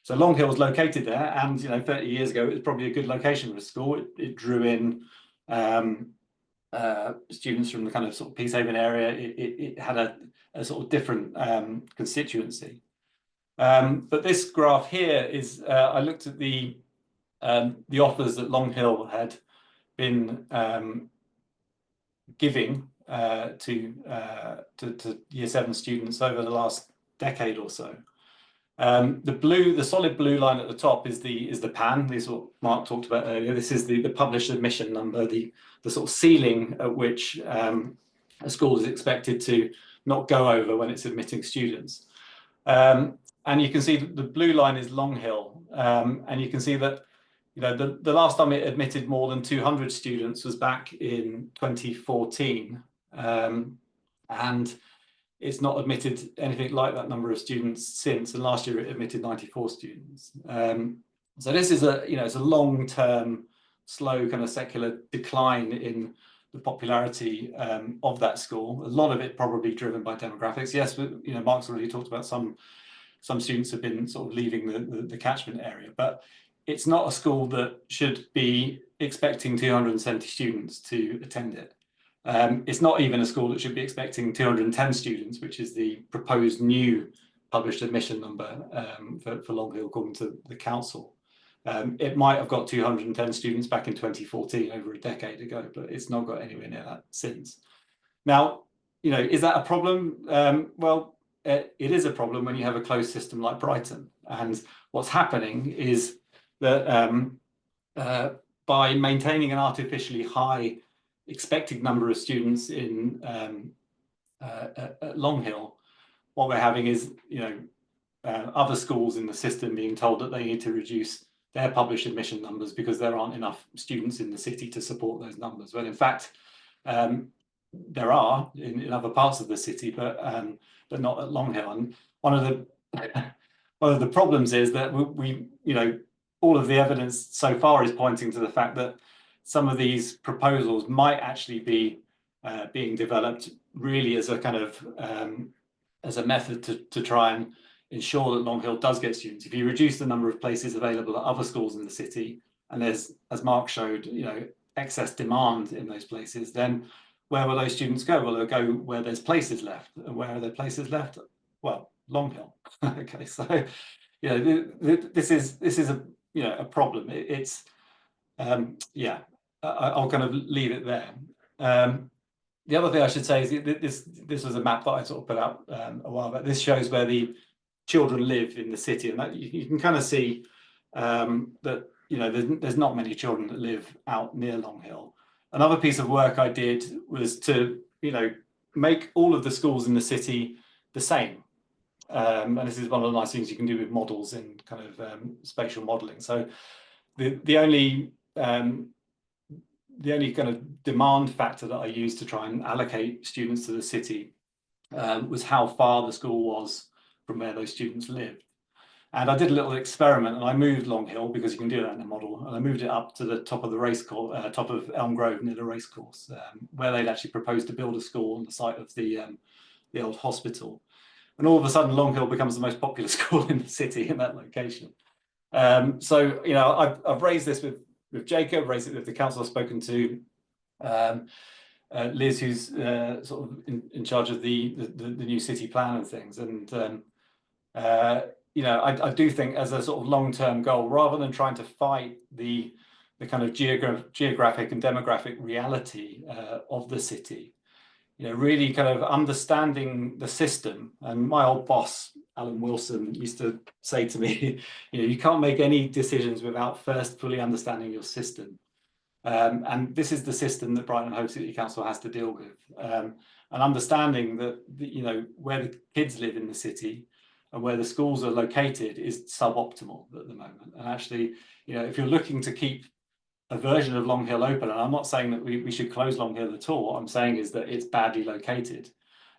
So Long Hill's located there, and 30 years ago it was probably a good location for a school. It drew in students from the kind of sort of Peacehaven area. It had a sort of different constituency. But this graph here is, I looked at the offers that Long Hill had been giving to Year 7 students over the last decade or so. The solid blue line at the top is the PAN. This is what Mark talked about earlier. This is the published admission number, the sort of ceiling at which a school is expected to not go over when it's admitting students. And you can see the blue line is Long Hill, and you can see that the last time it admitted more than 200 students was back in 2014, and it's not admitted anything like that number of students since, and last year it admitted 94 students. So this is it's a long-term, slow kind of secular decline in the popularity of that school. A lot of it probably driven by demographics. Yes, but Mark's already talked about some students have been sort of leaving the catchment area, but it's not a school that should be expecting 270 students to attend it. It's not even a school that should be expecting 210 students, which is the proposed new published admission number for Long Hill according to the council. It might have got 210 students back in 2014, over a decade ago, but it's not got anywhere near that since. Now, is that a problem? Well, it is a problem when you have a closed system like Brighton. And what's happening is that by maintaining an artificially high expected number of students in at Long Hill, what we're having is other schools in the system being told that they need to reduce their published admission numbers because there aren't enough students in the city to support those numbers. Well, in fact, there are in other parts of the city, but not at Long Hill. And one of the problems is that we all of the evidence so far is pointing to the fact that some of these proposals might actually be being developed really as a kind of as a method to try and ensure that Long Hill does get students. If you reduce the number of places available at other schools in the city, and there's, as Mark showed, excess demand in those places, then where will those students go? Well, they'll go where there's places left. And where are there places left? Well, Long Hill. Okay, so this is a problem. It's I'll kind of leave it there. The other thing I should say is this was a map that I sort of put out a while back. This shows where the children live in the city, and that you can kind of see that there's not many children that live out near Long Hill. Another piece of work I did was to make all of the schools in the city the same. And this is one of the nice things you can do with models in kind of spatial modeling. So the only kind of demand factor that I used to try and allocate students to the city was how far the school was from where those students lived. And I did a little experiment, and I moved Long Hill, because you can do that in a model, and I moved it up to the top of the race course, top of Elm Grove near the race course, where they'd actually proposed to build a school on the site of the old hospital. And all of a sudden, Long Hill becomes the most popular school in the city in that location. So, you know, I've raised this with Jacob, raised it with the council. I've spoken to Liz, who's sort of in charge of the new city plan and things. And, you know, I do think as a sort of long-term goal, rather than trying to fight the kind of geographic and demographic reality of the city, you know, really kind of understanding the system. And my old boss, Alan Wilson, used to say to me, you know, you can't make any decisions without first fully understanding your system. And this is the system that Brighton and Hove City Council has to deal with. And understanding that, you know, where the kids live in the city and where the schools are located is suboptimal at the moment. And actually, you know, if you're looking to keep a version of Long Hill open, and I'm not saying that we should close Long Hill at all, what I'm saying is that it's badly located,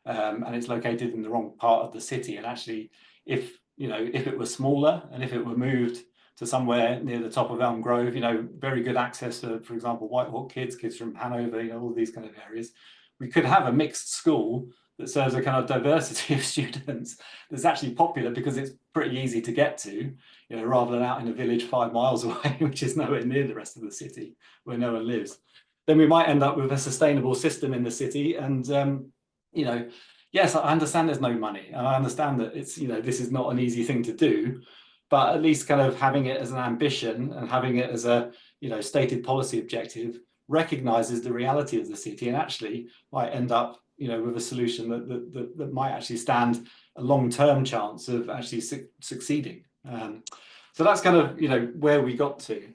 and it's located in the wrong part of the city. And actually, if, you know, if it were smaller and if it were moved to somewhere near the top of Elm Grove, you know, very good access for example, Whitehawk kids from Hanover, you know, all these kind of areas, we could have a mixed school that serves a kind of diversity of students that's actually popular because it's pretty easy to get to, you know, rather than out in a village 5 miles away, which is nowhere near the rest of the city where no one lives. Then we might end up with a sustainable system in the city. And, you know, yes, I understand there's no money, and I understand that it's, you know, this is not an easy thing to do, but at least kind of having it as an ambition and having it as a, you know, stated policy objective recognizes the reality of the city and actually might end up, you know, with a solution that might actually stand a long-term chance of actually succeeding. So that's kind of, you know, where we got to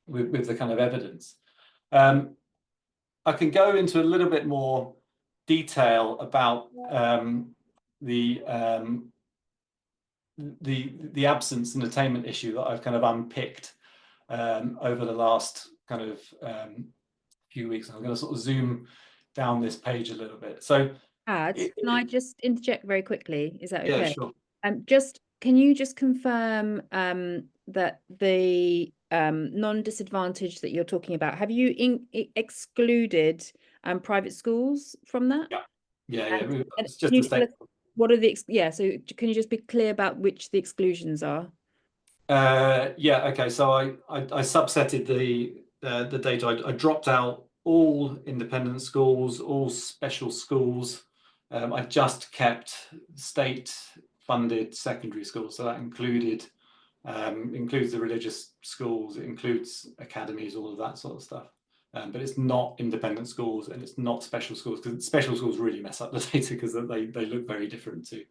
with the kind of evidence. I can go into a little bit more detail about the absence and attainment issue that I've kind of unpicked over the last kind of few weeks. I'm going to sort of zoom down this page a little bit. So, can I just interject very quickly? Is that okay? Yeah, sure. Can you just confirm that the non-disadvantaged that you're talking about, have you excluded private schools from that? Yeah. It's just can you the tell us state. what are the so can you just be clear about which the exclusions are? Yeah, okay. So I subsetted the data. I dropped out all independent schools, all special schools. I just kept state-funded secondary schools. So that includes the religious schools, it includes academies, all of that sort of stuff. But it's not independent schools and it's not special schools, because special schools really mess up the data because they look very different to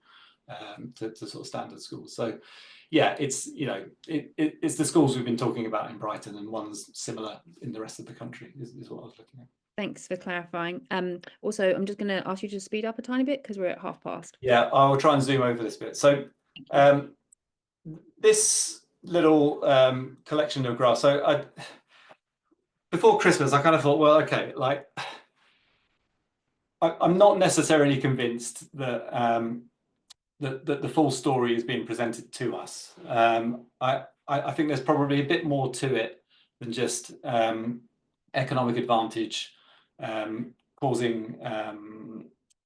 sort of standard schools. So yeah, it's, you know, it's the schools we've been talking about in Brighton and ones similar in the rest of the country is what I was looking at. Thanks for clarifying. Also, I'm just going to ask you to speed up a tiny bit because we're at past. Yeah, I'll try and zoom over this bit. So this little collection of graphs. So before Christmas, I kind of thought, well, okay, like I'm not necessarily convinced that that the full story is being presented to us. I think there's probably a bit more to it than just economic advantage causing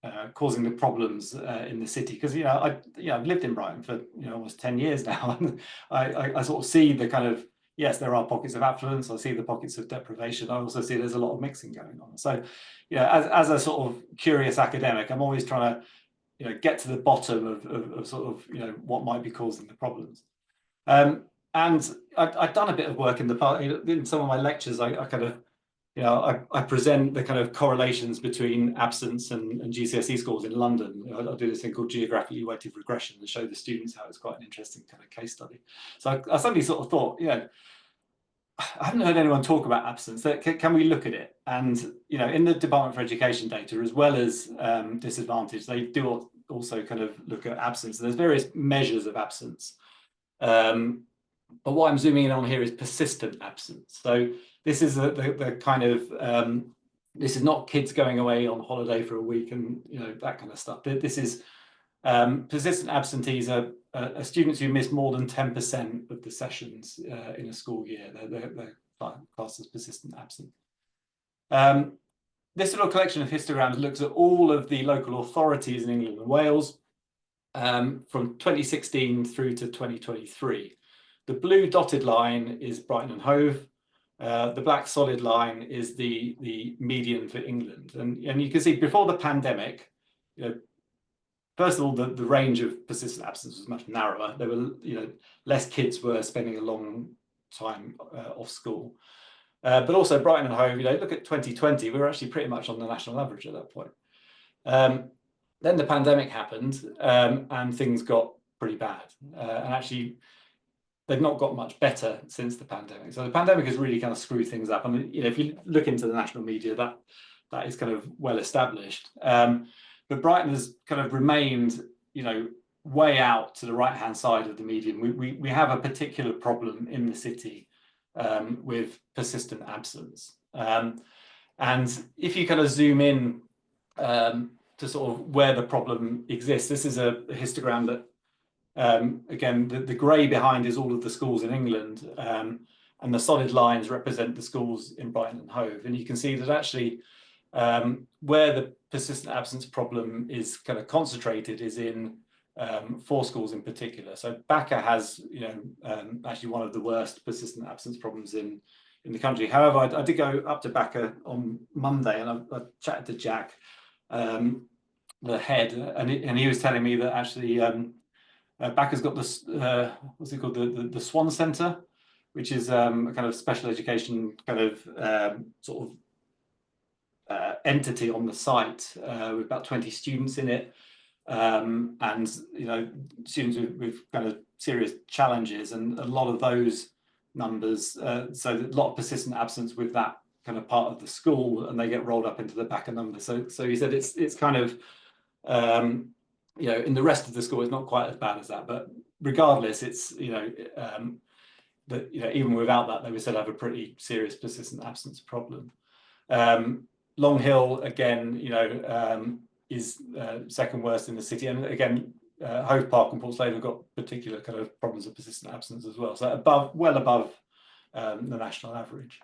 the problems in the city. Because, you know, I've lived in Brighton for, you know, almost 10 years now, and I sort of see the kind of, yes, there are pockets of affluence. I see the pockets of deprivation. I also see there's a lot of mixing going on. So, you know, as a sort of curious academic, I'm always trying to, you know, get to the bottom of sort of, you know, what might be causing the problems. And I've done a bit of work in the past. In some of my lectures, I kind of, you know, I present the kind of correlations between absence and GCSE scores in London. I do this thing called geographically weighted regression and show the students how it's quite an interesting kind of case study. So I suddenly sort of thought, you know, I haven't heard anyone talk about absence. Can we look at it? And, you know, in the Department for Education data, as well as disadvantage, they do also kind of look at absence. And there's various measures of absence. But what I'm zooming in on here is persistent absence. So this is the kind of, this is not kids going away on holiday for a week and, you know, that kind of stuff. This is persistent absentees are students who miss more than 10% of the sessions in a school year. They're classed as persistent absent. This little collection of histograms looks at all of the local authorities in England and Wales from 2016 through to 2023. The blue dotted line is Brighton and Hove. The black solid line is the median for England. And you can see before the pandemic, first of all, the range of persistent absence was much narrower. There were, less kids were spending a long time off school. But also Brighton and Hove, look at 2020, we were actually pretty much on the national average at that point. Then the pandemic happened and things got pretty bad. And actually, they've not got much better since the pandemic. So the pandemic has really kind of screwed things up. And if you look into the national media, that is kind of well established. But Brighton has kind of remained, way out to the right-hand side of the median. We have a particular problem in the city with persistent absence. And if you kind of zoom in to sort of where the problem exists, this is a histogram that, again, the grey behind is all of the schools in England, and the solid lines represent the schools in Brighton and Hove. And you can see that actually where the persistent absence problem is kind of concentrated is in 4 schools in particular. So Backer has, actually one of the worst persistent absence problems in the country. However, I did go up to Backer on Monday, and I chatted to Jack, the head, and he was telling me that actually Backer's got this, what's it called, the Swan Centre, which is a kind of special education kind of sort of entity on the site with about 20 students in it. And students with kind of serious challenges, and a lot of those numbers, so a lot of persistent absence with that kind of part of the school, and they get rolled up into the Backer number. So he said it's kind of in the rest of the school it's not quite as bad as that, but regardless, it's that even without that they would still have a pretty serious persistent absence problem. Long Hill again, is second worst in the city, and again, Hove Park and Portslade have got particular kind of problems of persistent absence as well, so well above the national average.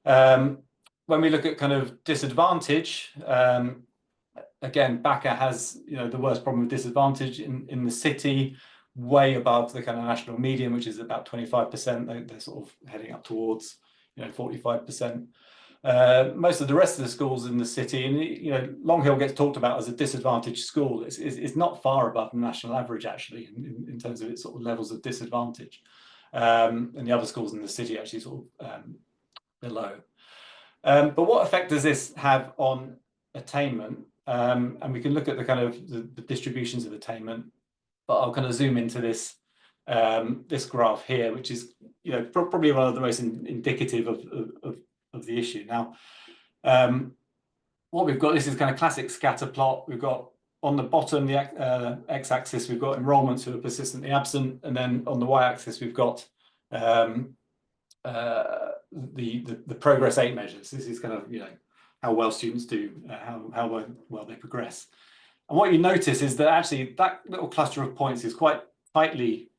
When we look at kind of disadvantage, again, Backer has the worst problem with disadvantage in the city, way above the kind of national median, which is about 25%. They're sort of heading up towards 45%. Most of the rest of the schools in the city, and Long Hill gets talked about as a disadvantaged school. It's not far above the national average actually in terms of its sort of levels of disadvantage, and the other schools in the city actually sort of below. But what effect does this have on attainment? And we can look at the kind of the distributions of attainment, but I'll kind of zoom into this this graph here, which is probably one of the most indicative of the issue. Now, what we've got, this is kind of classic scatter plot. We've got on the bottom, the x-axis, we've got enrolments who are persistently absent, and then on the y-axis, we've got the progress 8 measures. This is kind of how well students do, how well they progress. And what you notice is that actually that little cluster of points is quite tightly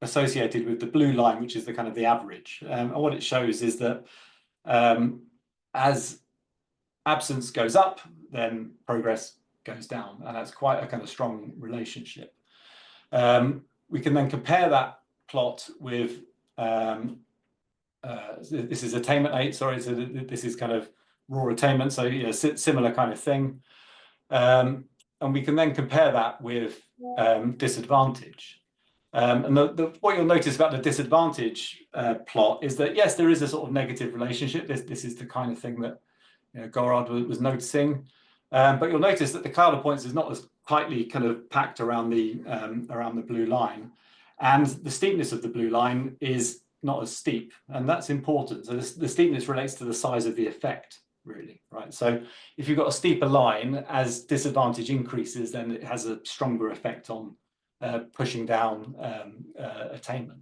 associated with the blue line, which is the kind of the average. And what it shows is that as absence goes up, then progress goes down, and that's quite a kind of strong relationship. We can then compare that plot with this is attainment 8, sorry, so this is kind of raw attainment, so similar kind of thing. And we can then compare that with disadvantage. And what you'll notice about the disadvantage plot is that, yes, there is a sort of negative relationship. This is the kind of thing that Gorard was noticing. But you'll notice that the cloud of points is not as tightly kind of packed around the blue line. And the steepness of the blue line is not as steep. And that's important. So the steepness relates to the size of the effect, really, right? So if you've got a steeper line, as disadvantage increases, then it has a stronger effect on pushing down attainment.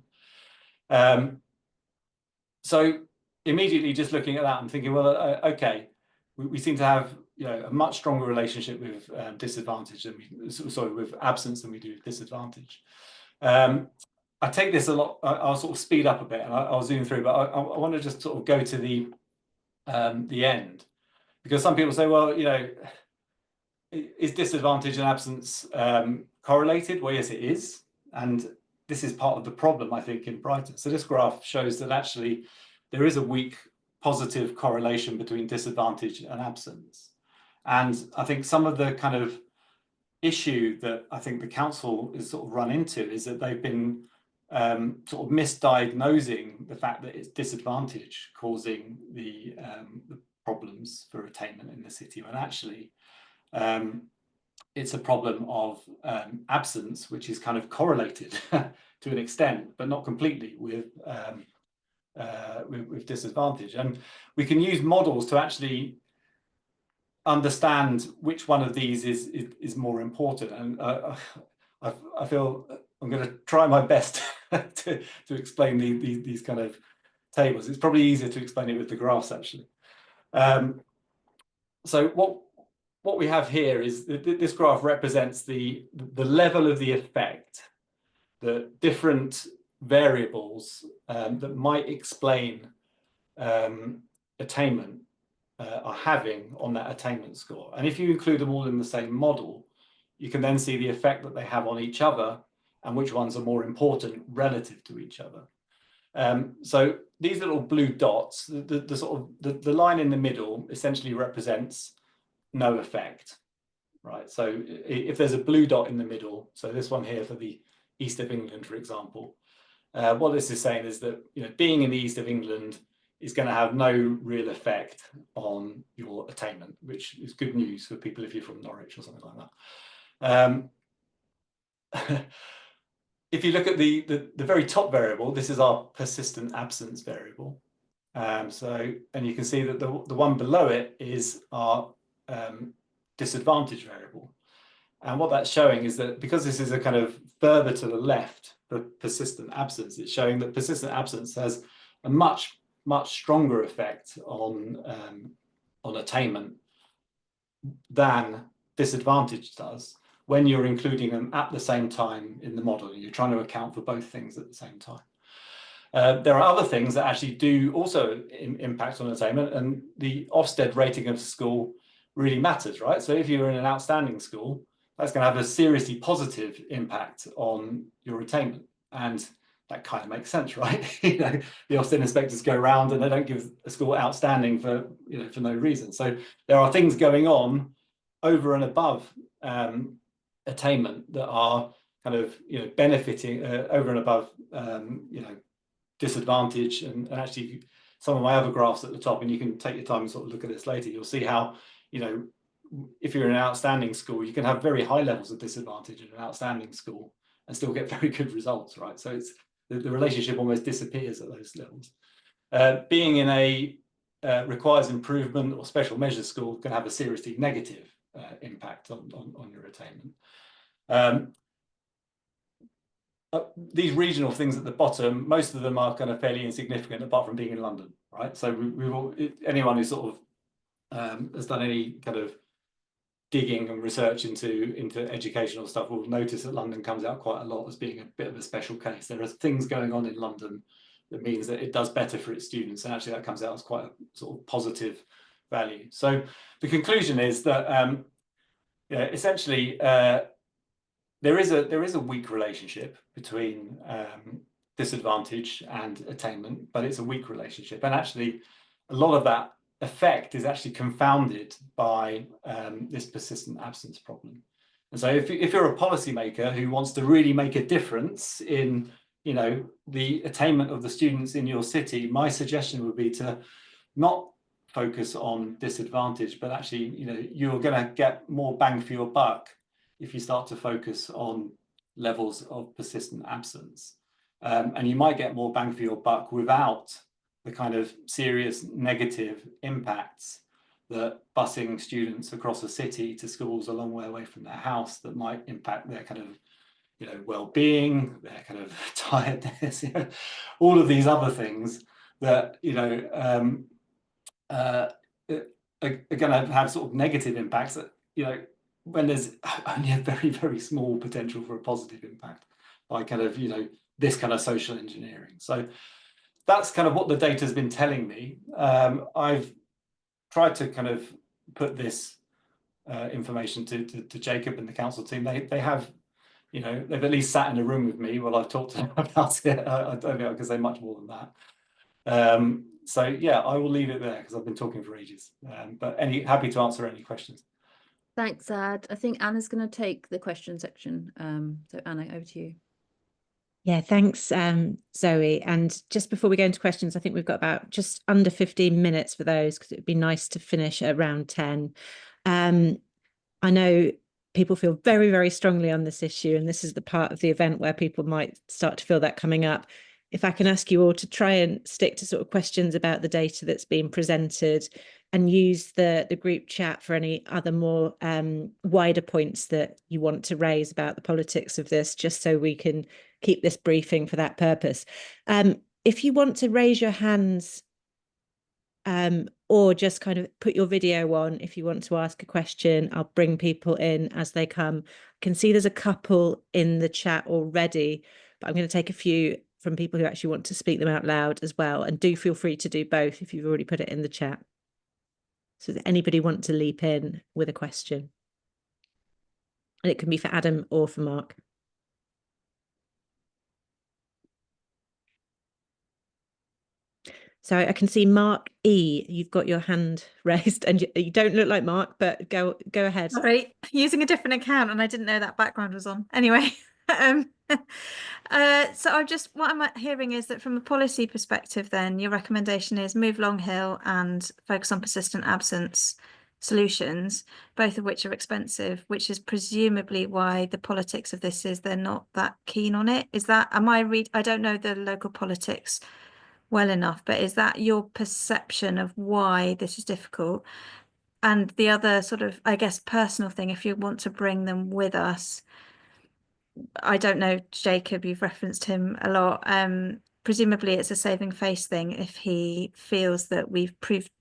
So immediately just looking at that, I'm thinking, well, okay, we seem to have a much stronger relationship with disadvantage than with absence than we do with disadvantage. I take this a lot. I'll sort of speed up a bit and I'll zoom through, but I want to just sort of go to the end, because some people say, well, is disadvantage and absence correlated? Well, yes, it is. And this is part of the problem, I think, in Brighton. So this graph shows that actually there is a weak positive correlation between disadvantage and absence. And I think some of the kind of issue that I think the council is sort of run into is that they've been sort of misdiagnosing the fact that it's disadvantage causing the problems for attainment in the city, when actually it's a problem of absence, which is kind of correlated to an extent, but not completely, with disadvantage. And we can use models to actually understand which one of these is more important. And I feel I'm going to try my best to explain these kind of tables. It's probably easier to explain it with the graphs, actually. So what we have here is this graph represents the level of the effect that different variables that might explain attainment are having on that attainment score. And if you include them all in the same model, you can then see the effect that they have on each other and which ones are more important relative to each other. So these little blue dots, the line in the middle essentially represents no effect, right? So if there's a blue dot in the middle, so this one here for the East of England, for example, what this is saying is that, you know, being in the East of England is going to have no real effect on your attainment, which is good news for people if you're from Norwich or something like that. If you look at the very top variable, this is our persistent absence variable. And you can see that the one below it is our disadvantage variable. And what that's showing is that because this is a kind of further to the left for persistent absence, it's showing that persistent absence has a much stronger effect on attainment than disadvantage does when you're including them at the same time in the model. You're trying to account for both things at the same time. There are other things that actually do also impact on attainment, and the Ofsted rating of school really matters, right? So if you're in an outstanding school, that's going to have a seriously positive impact on your attainment. And that kind of makes sense, right? You know, the Ofsted inspectors go around and they don't give a school outstanding for, you know, for no reason. So there are things going on over and above attainment that are kind of, you know, benefiting over and above, you know, disadvantage. And actually some of my other graphs at the top, and you can take your time and sort of look at this later, you'll see how, you know, if you're in an outstanding school, you can have very high levels of disadvantage in an outstanding school and still get very good results, right? So it's the relationship almost disappears at those levels. Being in a requires improvement or special measures school can have a seriously negative impact on your attainment. These regional things at the bottom, most of them are kind of fairly insignificant apart from being in London, right? So anyone who sort of has done any kind of digging and research into educational stuff will notice that London comes out quite a lot as being a bit of a special case. There are things going on in London that means that it does better for its students, and actually that comes out as quite a sort of positive value. So the conclusion is that yeah, essentially there is a weak relationship between disadvantage and attainment, but it's a weak relationship, and actually a lot of that effect is actually confounded by this persistent absence problem. And so if you're a policymaker who wants to really make a difference in, you know, the attainment of the students in your city, my suggestion would be to not focus on disadvantage, but actually, you know, you're going to get more bang for your buck if you start to focus on levels of persistent absence. And you might get more bang for your buck without the kind of serious negative impacts that busing students across a city to schools a long way away from their house that might impact their kind of, you know, well-being, their kind of tiredness, you know, all of these other things that, you know, are going to have sort of negative impacts that, you know, when there's only a very, very small potential for a positive impact by kind of, you know, this kind of social engineering. So that's kind of what the data has been telling me. I've tried to kind of put this information to Jacob and the council team. They have you know, they've at least sat in a room with me while I've talked to them about it. I don't think I can say much more than that. So yeah, I will leave it there because I've been talking for ages. But happy to answer any questions. Thanks, Ad. I think Anna's going to take the question section. So Anna, over to you. Yeah, thanks, Zoe. And just before we go into questions, I think we've got about just under 15 minutes for those, because it'd be nice to finish at around 10. I know people feel very, very strongly on this issue, and this is the part of the event where people might start to feel that coming up. If I can ask you all to try and stick to sort of questions about the data that's being presented, and use the group chat for any other more wider points that you want to raise about the politics of this, just so we can keep this briefing for that purpose. If you want to raise your hands, or just kind of put your video on if you want to ask a question, I'll bring people in as they come. I can see there's a couple in the chat already, but I'm going to take a few from people who actually want to speak them out loud as well. And do feel free to do both if you've already put it in the chat. So does anybody want to leap in with a question? And it can be for Adam or for Mark. So I can see Mark E, you've got your hand raised, and you don't look like Mark, but go ahead. Sorry, using a different account, and I didn't know that background was on. Anyway, so what I'm hearing is that from a policy perspective, then your recommendation is move Long Hill and focus on persistent absence solutions, both of which are expensive, which is presumably why the politics of this is they're not that keen on it. Is that, I don't know the local politics well enough, but is that your perception of why this is difficult? And the other sort of, I guess, personal thing, if you want to bring them with us, I don't know, Jacob, you've referenced him a lot. Presumably it's a saving face thing if he feels that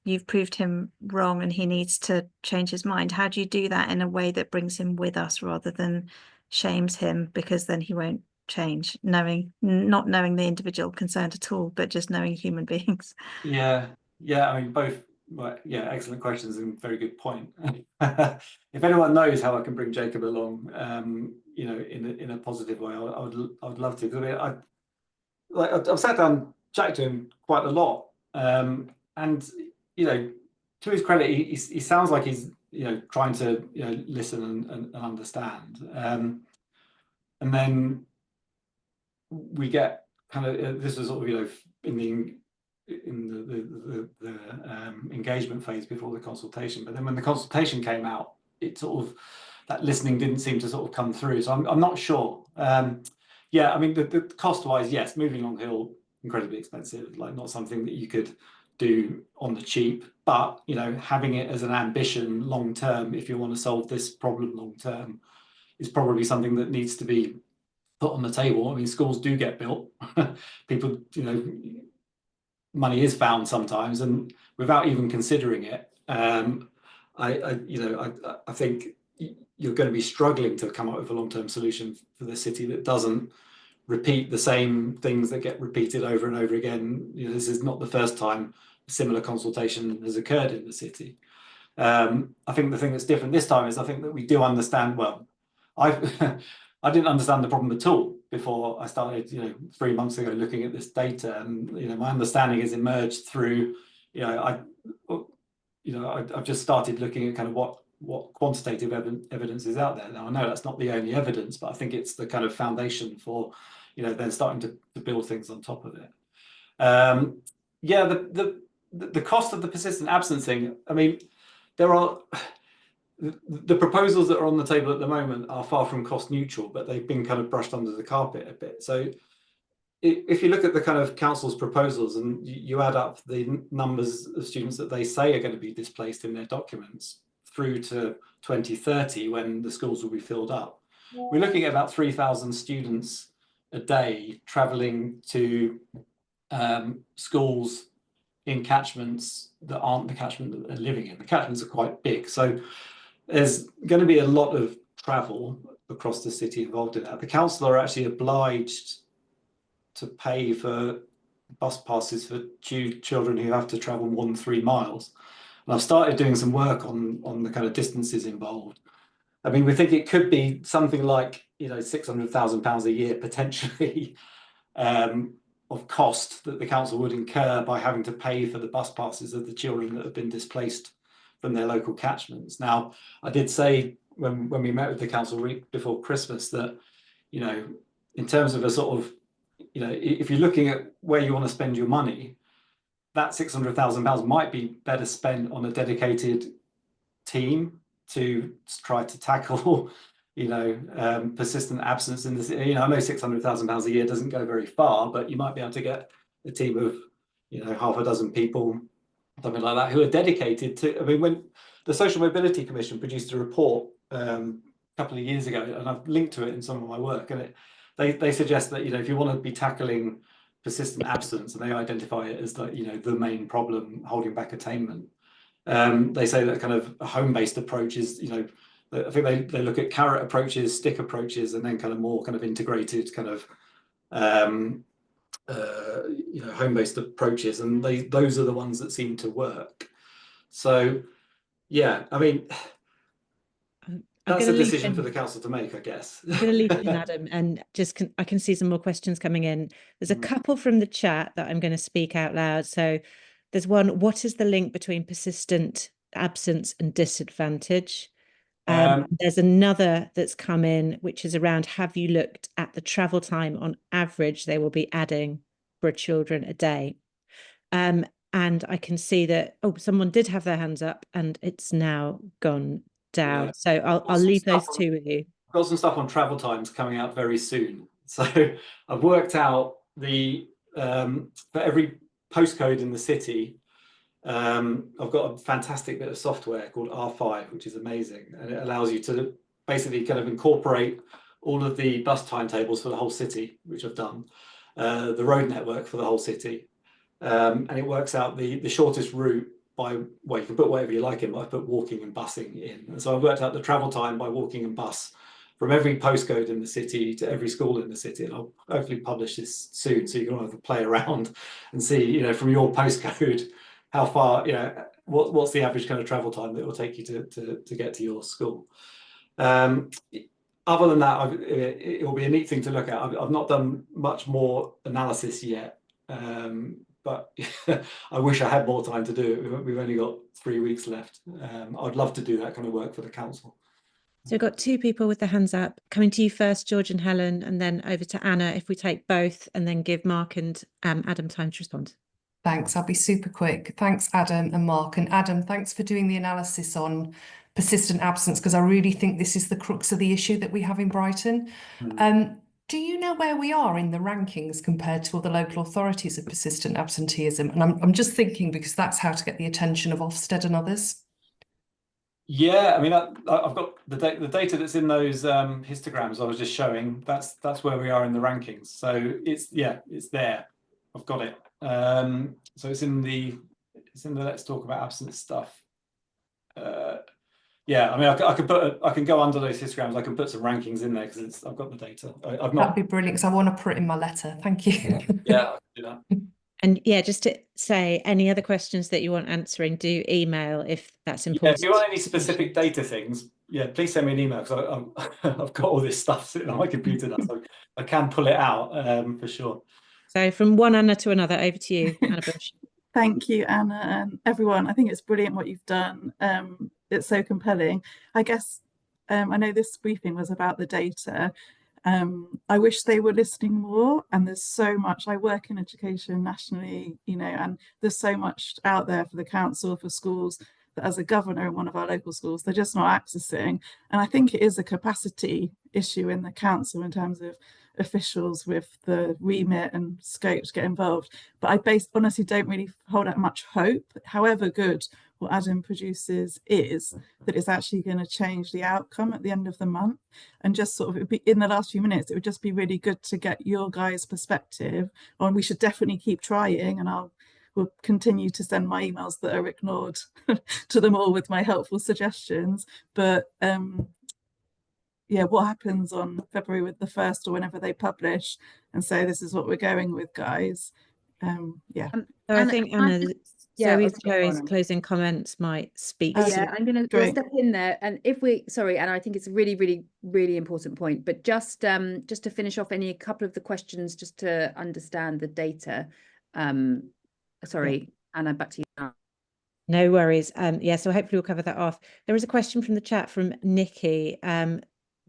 you've proved him wrong and he needs to change his mind. How do you do that in a way that brings him with us rather than shames him, because then he won't change, not knowing the individual concerned at all, but just knowing human beings? Yeah, I mean, both, well, yeah, excellent questions and very good point. If anyone knows how I can bring Jacob along, you know, in a positive way, I would love to. Because I mean, I've sat down, chatted to him quite a lot, and you know, to his credit, he sounds like he's, you know, trying to, you know, listen and understand, and then we get kind of this was sort of, you know, in the engagement phase before the consultation, but then when the consultation came out, it sort of, that listening didn't seem to sort of come through. So I'm not sure. Yeah, I mean, the cost wise, yes, moving Long Hill, incredibly expensive, like not something that you could do on the cheap, but you know, having it as an ambition long term, if you want to solve this problem long term, is probably something that needs to be put on the table. I mean, schools do get built. People, you know, money is found sometimes, and without even considering it, I think you're going to be struggling to come up with a long-term solution for the city that doesn't repeat the same things that get repeated over and over again. You know, this is not the first time a similar consultation has occurred in the city. I think the thing that's different this time is I think that we do understand, well, I didn't understand the problem at all before I started, you know, 3 months ago looking at this data, and you know, my understanding has emerged through, you know, I've just started looking at kind of what quantitative evidence is out there. Now I know that's not the only evidence, but I think it's the kind of foundation for, you know, then starting to build things on top of it. Yeah, the cost of the persistent absence thing. I mean, there are. The proposals that are on the table at the moment are far from cost neutral, but they've been kind of brushed under the carpet a bit. So if you look at the kind of council's proposals and you add up the numbers of students that they say are going to be displaced in their documents through to 2030, when the schools will be filled up, we're looking at about 3,000 students a day travelling to schools in catchments that aren't the catchment that they're living in. The catchments are quite big. So there's going to be a lot of travel across the city involved in that. The council are actually obliged to pay for bus passes for children who have to travel more than 3 miles. And I've started doing some work on the kind of distances involved. I mean, we think it could be something like, you know, £600,000 a year potentially of cost that the council would incur by having to pay for the bus passes of the children that have been displaced from their local catchments. Now, I did say when we met with the council week before Christmas that, you know, in terms of a sort of, you know, if you're looking at where you want to spend your money, that £600,000 might be better spent on a dedicated team to try to tackle, you know, persistent absence in this. You know, I know £600,000 a year doesn't go very far, but you might be able to get a team of, you know, half a dozen people, something like that, who are dedicated to. I mean, when the Social Mobility Commission produced a report a couple of years ago, and I've linked to it in some of my work, and they suggest that, you know, if you want to be tackling persistent absence, and they identify it as, like, you know, the main problem holding back attainment, they say that kind of a home-based approach is, you know, I think they look at carrot approaches, stick approaches, and then kind of more kind of integrated kind of you know, home-based approaches, and those are the ones that seem to work. So yeah, I mean, that's a decision for the council to make, I guess. I'm going to leave it in, Adam, and just I can see some more questions coming in. There's a couple from the chat that I'm going to speak out loud. So there's one: what is the link between persistent absence and disadvantage? There's another that's come in, which is around, have you looked at the travel time on average they will be adding for children a day? And I can see that, oh, someone did have their hands up and it's now gone down. Yeah. So I'll leave those two with you. I've got some stuff on travel times coming out very soon. So I've worked out the, for every postcode in the city, I've got a fantastic bit of software called R5, which is amazing, and it allows you to basically kind of incorporate all of the bus timetables for the whole city, which I've done, the road network for the whole city, and it works out the shortest route by, well, you can put whatever you like in, but I put walking and busing in, and so I've worked out the travel time by walking and bus from every postcode in the city to every school in the city, and I'll hopefully publish this soon, so you can all have a play around and see, you know, from your postcode, how far, you know, what's the average kind of travel time that it will take you to get to your school. Other than that, it will be a neat thing to look at. I've not done much more analysis yet, but I wish I had more time to do it. We've only got 3 weeks left. I'd love to do that kind of work for the council. So we've got two people with their hands up. Coming to you first, George and Helen, and then over to Anna, if we take both, and then give Mark and Adam time to respond. Thanks, I'll be super quick. Thanks, Adam and Mark. And Adam, thanks for doing the analysis on persistent absence, because I really think this is the crux of the issue that we have in Brighton. Do you know where we are in the rankings compared to other local authorities of persistent absenteeism? And I'm just thinking, because that's how to get the attention of Ofsted and others. Yeah, I mean, I've got the data that's in those histograms I was just showing. That's where we are in the rankings. So it's there. I've got it. So it's in the let's talk about absence stuff. Yeah, I mean, I can go under those histograms. I can put some rankings in there because I've got the data. I've not. That'd be brilliant, because I want to put it in my letter. Thank you. Yeah, I can do that. And yeah, just to say, any other questions that you want answering, do email if that's important. Yeah, if you want any specific data things, yeah, please send me an email, because I've got all this stuff sitting on my computer now, so I can pull it out for sure. So from one Anna to another, over to you, Anna Bush. Thank you, Anna, and everyone. I think it's brilliant what you've done. It's so compelling. I guess I know this briefing was about the data. I wish they were listening more, and there's so much. I work in education nationally, you know, and there's so much out there for the council, for schools, that as a governor in one of our local schools, they're just not accessing. And I think it is a capacity issue in the council in terms of officials with the remit and scope to get involved. But I honestly don't really hold out much hope, however good what Adam produces is, that it's actually going to change the outcome at the end of the month. And just sort of, it'd be, in the last few minutes, it would just be really good to get your guys' perspective on. We should definitely keep trying, and will continue to send my emails that are ignored to them all with my helpful suggestions. But yeah, what happens on February the 1st or whenever they publish and say this is what we're going with, guys? Yeah. So I think Anna, Yeah, Zoe's okay, go on. closing comments might speak Oh, to. Yeah, I'm gonna Great. step in there, and if we, sorry, and I think it's a really, really, really important point, but just to finish off a couple of the questions, just to understand the data. Sorry, Anna, back to you now. No worries. Yeah, so hopefully we'll cover that off. There is a question from the chat from Nikki.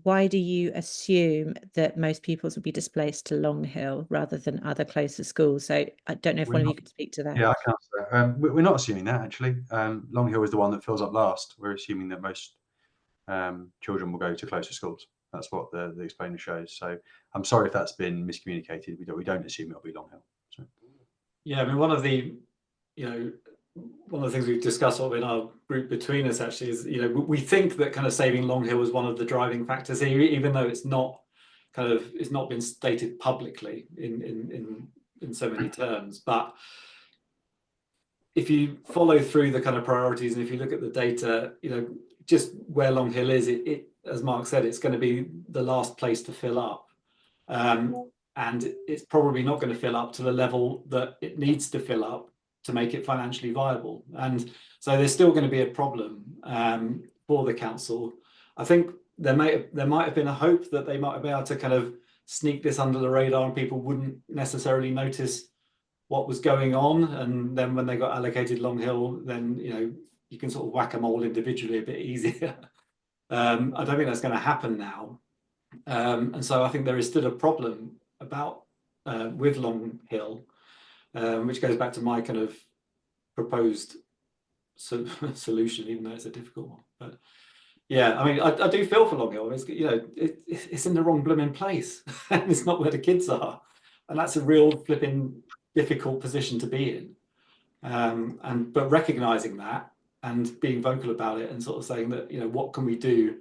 Why do you assume that most pupils will be displaced to Long Hill rather than other closer schools? So I don't know if one of you could speak to that. Yeah, I can answer that. We're not assuming that, actually. Long Hill is the one that fills up last. We're assuming that most children will go to closer schools. That's what the explainer shows. So I'm sorry if that's been miscommunicated. We don't assume it'll be Long Hill. So. Yeah, I mean, one of the things we've discussed sort of in our group between us actually is, we think that kind of saving Long Hill was one of the driving factors here, even though it's not been stated publicly in so many terms. But if you follow through the kind of priorities and if you look at the data, just where Long Hill is, it as Mark said, it's going to be the last place to fill up. And it's probably not going to fill up to the level that it needs to fill up to make it financially viable. And so there's still going to be a problem for the council. I think there might have been a hope that they might be able to kind of sneak this under the radar and people wouldn't necessarily notice what was going on. And then when they got allocated Long Hill, then you can sort of whack them all individually a bit easier. I don't think that's going to happen now. And so I think there is still a problem about with Long Hill, which goes back to my kind of proposed solution, even though it's a difficult one. But yeah, I mean, I do feel for Long Hill. It's in the wrong blooming place, and it's not where the kids are, and that's a real flipping difficult position to be in. But recognizing that and being vocal about it and sort of saying that, what can we do?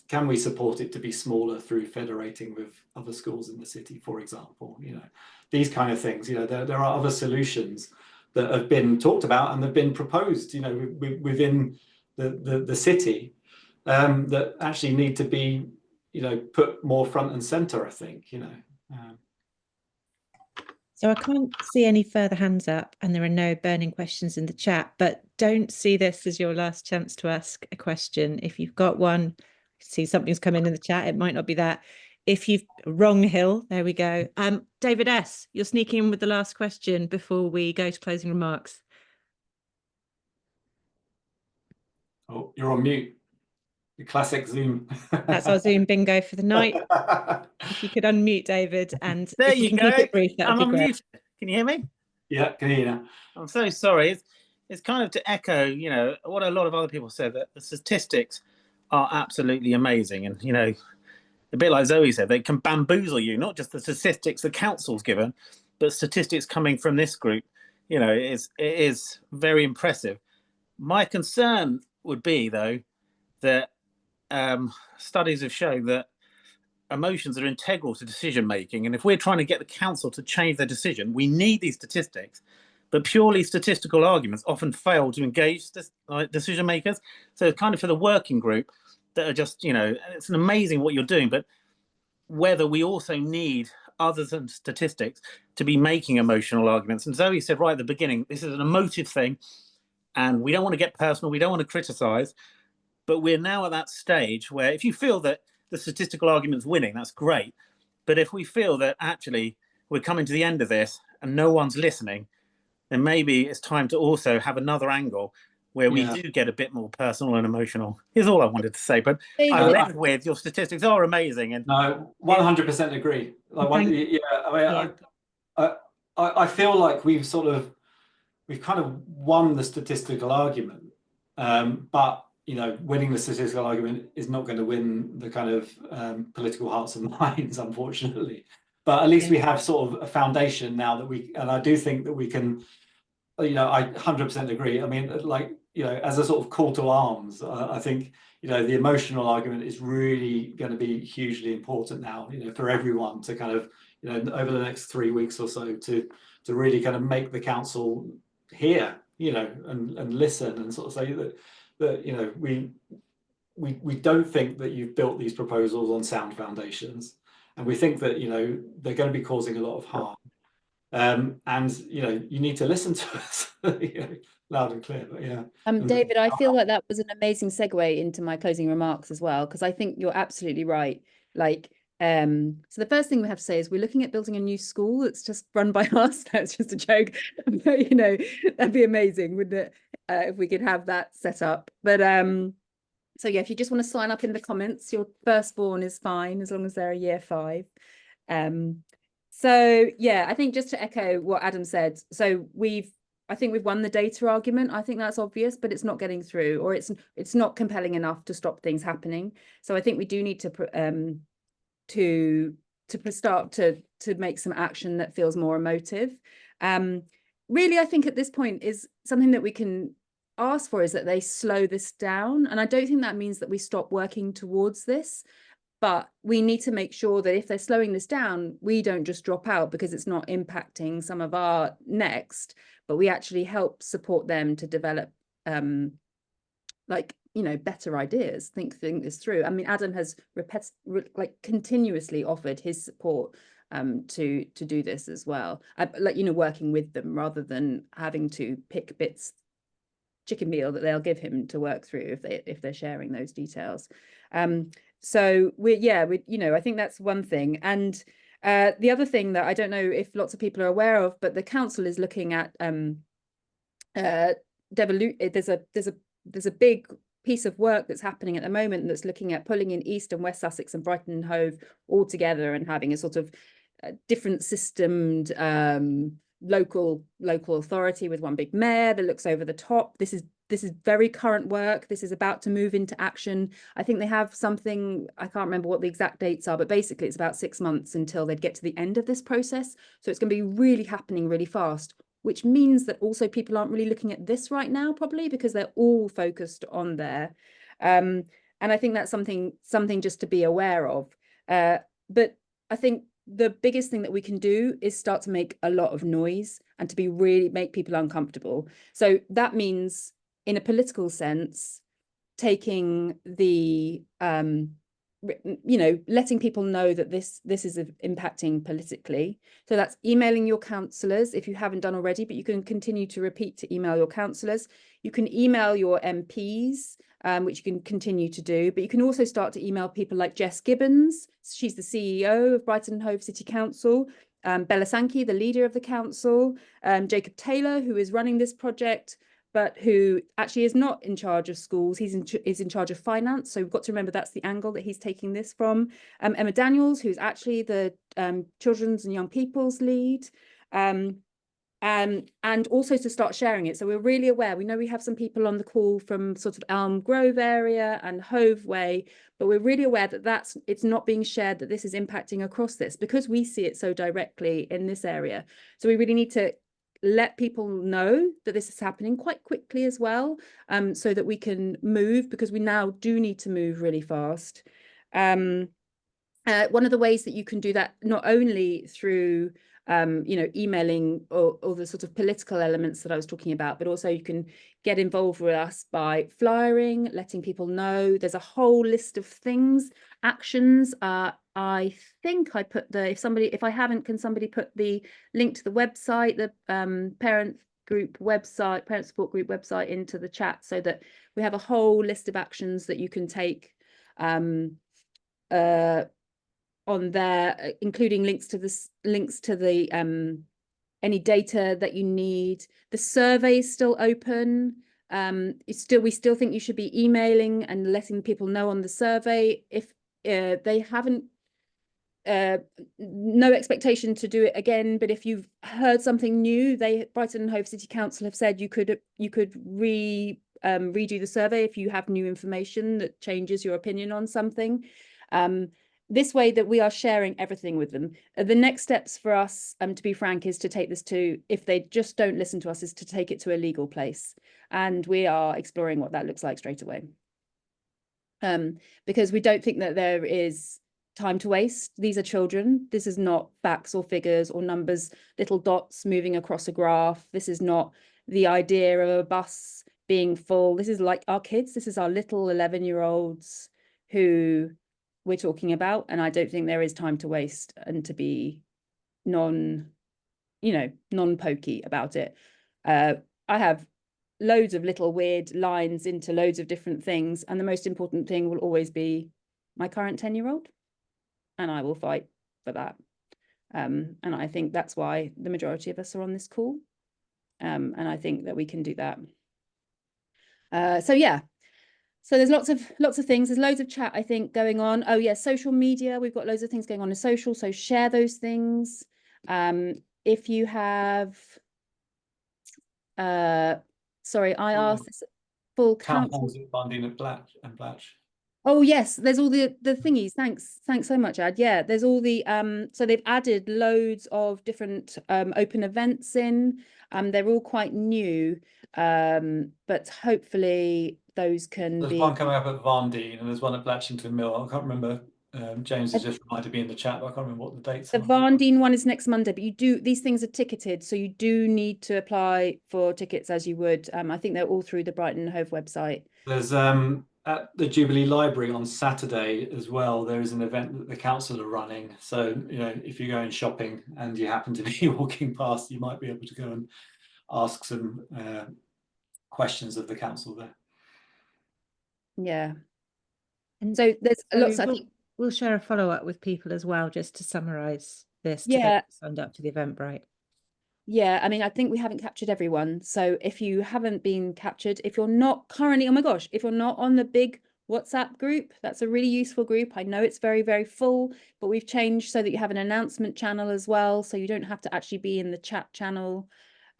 Can we support it to be smaller through federating with other schools in the city, for example? These kind of things. There are other solutions that have been talked about and have been proposed, within the city, that actually need to be, put more front and center, I think. So I can't see any further hands up and there are no burning questions in the chat, but don't see this as your last chance to ask a question. If you've got one, see something's come in the chat. It might not be that. If you've wrong hill, there we go. David S, you're sneaking in with the last question before we go to closing remarks. Oh, you're on mute. The classic Zoom. That's our Zoom bingo for the night. If you could unmute, David, and there if you can go. keep it brief, that would be great. Unmuted. Can you hear me? Yeah, can hear you now. I'm so sorry. It's kind of to echo, what a lot of other people said, that the statistics are absolutely amazing. And, a bit like Zoe said, they can bamboozle you, not just the statistics the council's given, but statistics coming from this group. It is very impressive. My concern would be, though, that studies have shown that emotions are integral to decision making, and if we're trying to get the council to change their decision, we need these statistics. But purely statistical arguments often fail to engage decision makers. So kind of for the working group that are just, it's amazing what you're doing, but whether we also need other than statistics to be making emotional arguments. And Zoe said right at the beginning, this is an emotive thing, and we don't want to get personal, we don't want to criticize, but we're now at that stage where if you feel that the statistical argument's winning, that's great. But if we feel that actually we're coming to the end of this and no one's listening, then maybe it's time to also have another angle where we do get a bit more personal and emotional. Is all I wanted to say. But I'm left with your statistics are amazing. And no, 100% agree. I feel like we've kind of won the statistical argument, but winning the statistical argument is not going to win the kind of political hearts and minds, unfortunately. But at least we have sort of a foundation now and I do think that we can, I 100% agree. I mean, as a sort of call to arms, I think, the emotional argument is really going to be hugely important now, for everyone to kind of, over the next 3 weeks or so to really kind of make the council hear, and listen and sort of say that we don't think that you've built these proposals on sound foundations, and we think that they're going to be causing a lot of harm, And you need to listen to us loud and clear. But yeah, David, I feel like that was an amazing segue into my closing remarks as well, because I think you're absolutely right. Like, so the first thing we have to say is we're looking at building a new school that's just run by us. That's just a joke. But, that'd be amazing, wouldn't it? If we could have that set up. But so yeah, if you just want to sign up in the comments, your firstborn is fine as long as they're a year 5. So yeah, I think just to echo what Adam said, so I think we've won the data argument. I think that's obvious, but it's not getting through, or it's not compelling enough to stop things happening. So I think we do need to start to make some action that feels more emotive. Really, I think at this point is something that we can ask for is that they slow this down. And I don't think that means that we stop working towards this, but we need to make sure that if they're slowing this down, we don't just drop out because it's not impacting some of our next, but we actually help support them to develop better ideas, think this through. I mean, Adam has continuously offered his support to do this as well, working with them rather than having to pick bits chicken meal that they'll give him to work through if they're sharing those details. So I think that's one thing. And the other thing that I don't know if lots of people are aware of, but the council is looking at there's a big piece of work that's happening at the moment that's looking at pulling in East and West Sussex and Brighton and Hove all together and having a sort of different systemed local authority with one big mayor that looks over the top. This is very current work. This is about to move into action. I think they have something, I can't remember what the exact dates are, but basically it's about 6 months until they'd get to the end of this process. So it's going to be really happening really fast, which means that also people aren't really looking at this right now, probably because they're all focused on there. And I think that's something just to be aware of. But I think the biggest thing that we can do is start to make a lot of noise and to make people uncomfortable. So that means, in a political sense, taking the letting people know that this is impacting politically. So that's emailing your councillors if you haven't done already, but you can continue to repeat to email your councillors. You can email your MPs, which you can continue to do, but you can also start to email people like Jess Gibbons. She's the CEO of Brighton and Hove City Council. Bella Sankey, the leader of the council. Jacob Taylor, who is running this project, but who actually is not in charge of schools. He's in charge of finance. So we've got to remember that's the angle that he's taking this from. Emma Daniels, who's actually the children's and young people's lead. And also to start sharing it. So we're really aware. We know we have some people on the call from sort of Elm Grove area and Hove Way, but we're really aware that it's not being shared, that this is impacting across this because we see it so directly in this area. So we really need to let people know that this is happening quite quickly as well, so that we can move, because we now do need to move really fast. One of the ways that you can do that, not only through emailing or the sort of political elements that I was talking about, but also you can get involved with us by flyering, letting people know. There's a whole list of things, actions. I think I put if I haven't, can somebody put the link to the website, the parent support group website into the chat, so that we have a whole list of actions that you can take on there, including links to the any data that you need. The survey is still open. We still think you should be emailing and letting people know on the survey. If they haven't, no expectation to do it again, but if you've heard something new, Brighton and Hove City Council have said you could redo the survey if you have new information that changes your opinion on something. This way that we are sharing everything with them. The next steps for us, to be frank, is to take this to, if they just don't listen to us, is to take it to a legal place. And we are exploring what that looks like straight away. Because we don't think that there is time to waste. These are children. This is not facts or figures or numbers, little dots moving across a graph. This is not the idea of a bus being full. This is like our kids. This is our little 11-year-olds who we're talking about. And I don't think there is time to waste and to be you know, non-pokey about it. I have loads of little weird lines into loads of different things, and the most important thing will always be my current 10-year-old, and I will fight for that. And I think that's why the majority of us are on this call. And I think that we can do that. So yeah, so there's lots of things. There's loads of chat, I think, going on. Oh yeah, social media. We've got loads of things going on in social. So share those things. If you have, sorry, I asked this full Town council. halls at Bundine and Blatch. Oh yes, there's all the thingies. Thanks so much, Ad. Yeah, there's all the so they've added loads of different open events in. They're all quite new, but hopefully those can There's be. one coming up at Varndine and there's one at Blatchington Mill. I can't remember. James has just reminded me in the chat, but I can't remember what the dates The are. Varndine one is next Monday, but these things are ticketed, so you do need to apply for tickets as you would. I think they're all through the Brighton and Hove website. There's at the Jubilee Library on Saturday as well. There is an event that the council are running. So you know, if you're going shopping and you happen to be walking past, you might be able to go and ask some questions of the council there. Yeah. And So there's lots. I we'll, think we'll share a follow-up with people as well, just to summarise this. To Yeah. signed up to the Eventbrite. Yeah, I mean, I think we haven't captured everyone. So if you haven't been captured, if you're not currently, oh my gosh, if you're not on the big WhatsApp group, that's a really useful group. I know it's very, very full, but we've changed so that you have an announcement channel as well. So you don't have to actually be in the chat channel.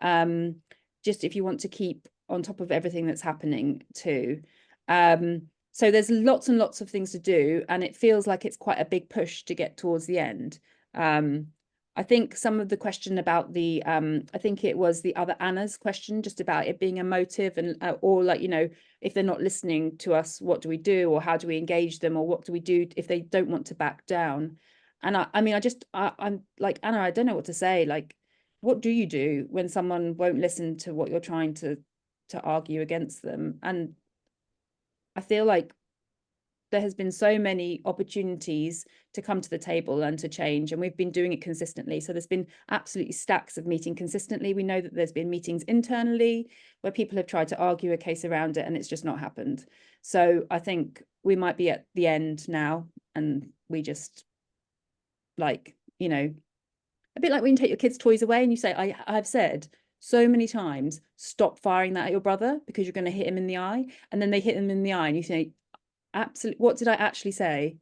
Just if you want to keep on top of everything that's happening too. So there's lots and lots of things to do, and it feels like it's quite a big push to get towards the end. I think some of the question about the, I think it was the other Anna's question, just about it being a motive and, or like, you know, if they're not listening to us, what do we do? Or how do we engage them? Or what do we do if they don't want to back down? And I mean, I'm like, Anna, I don't know what to say. Like, what do you do when someone won't listen to what you're trying to argue against them? And I feel like there has been so many opportunities to come to the table and to change, and we've been doing it consistently. So there's been absolutely stacks of meeting consistently. We know that there's been meetings internally where people have tried to argue a case around it and it's just not happened. So I think we might be at the end now, and we just, like, you know, a bit like when you take your kids' toys away and you say, I've said so many times, stop firing that at your brother because you're going to hit him in the eye. And then they hit him in the eye and you say, absolutely, what did I actually say?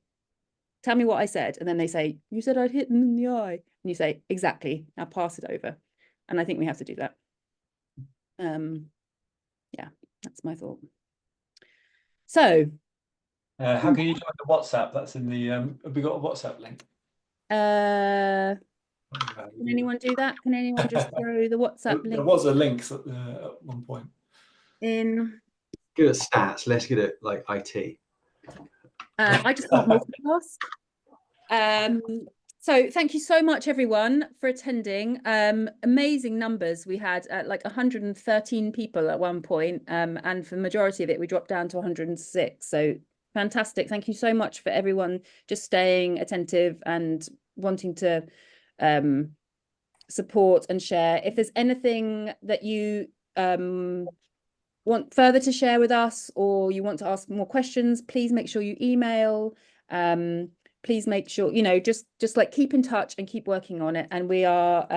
Tell me what I said. And then they say, you said I'd hit them in the eye. And you say, exactly, now pass it over. And I think we have to do that. Yeah, that's my thought. So How can you join the WhatsApp? That's in the have we got a WhatsApp link? can anyone do that? Can anyone just throw the WhatsApp link? There was a link at one point. In Good at stats, let's get it like IT. I just can't multitask. So thank you so much, everyone, for attending. Amazing numbers. We had like 113 people at one point, and for the majority of it, we dropped down to 106. So fantastic. Thank you so much for everyone just staying attentive and wanting to support and share. If there's anything that you want further to share with us, or you want to ask more questions, please make sure you email. Please make sure, you know, just like keep in touch and keep working on it. And we are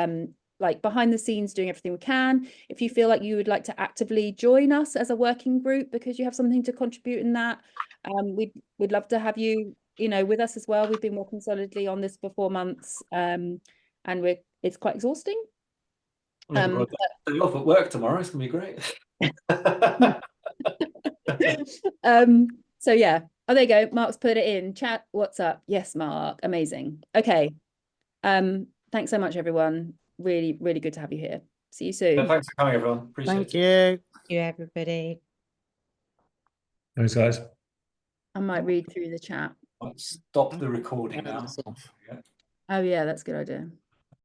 like behind the scenes doing everything we can. If you feel like you would like to actively join us as a working group because you have something to contribute in that, we'd love to have you, you know, with us as well. We've been working solidly on this for 4 months, and it's quite exhausting. Day off at work tomorrow. It's gonna be great. So yeah. Oh, there you go. Mark's put it in chat. What's up? Yes, Mark. Amazing. Okay. Thanks so much, everyone. Really, really good to have you here. See you soon. Thanks for coming, everyone. Appreciate it. Thank you. Thank you, everybody. Thanks, guys. I might read through the chat. I'll stop the recording now. Hands off. Oh yeah, that's a good idea.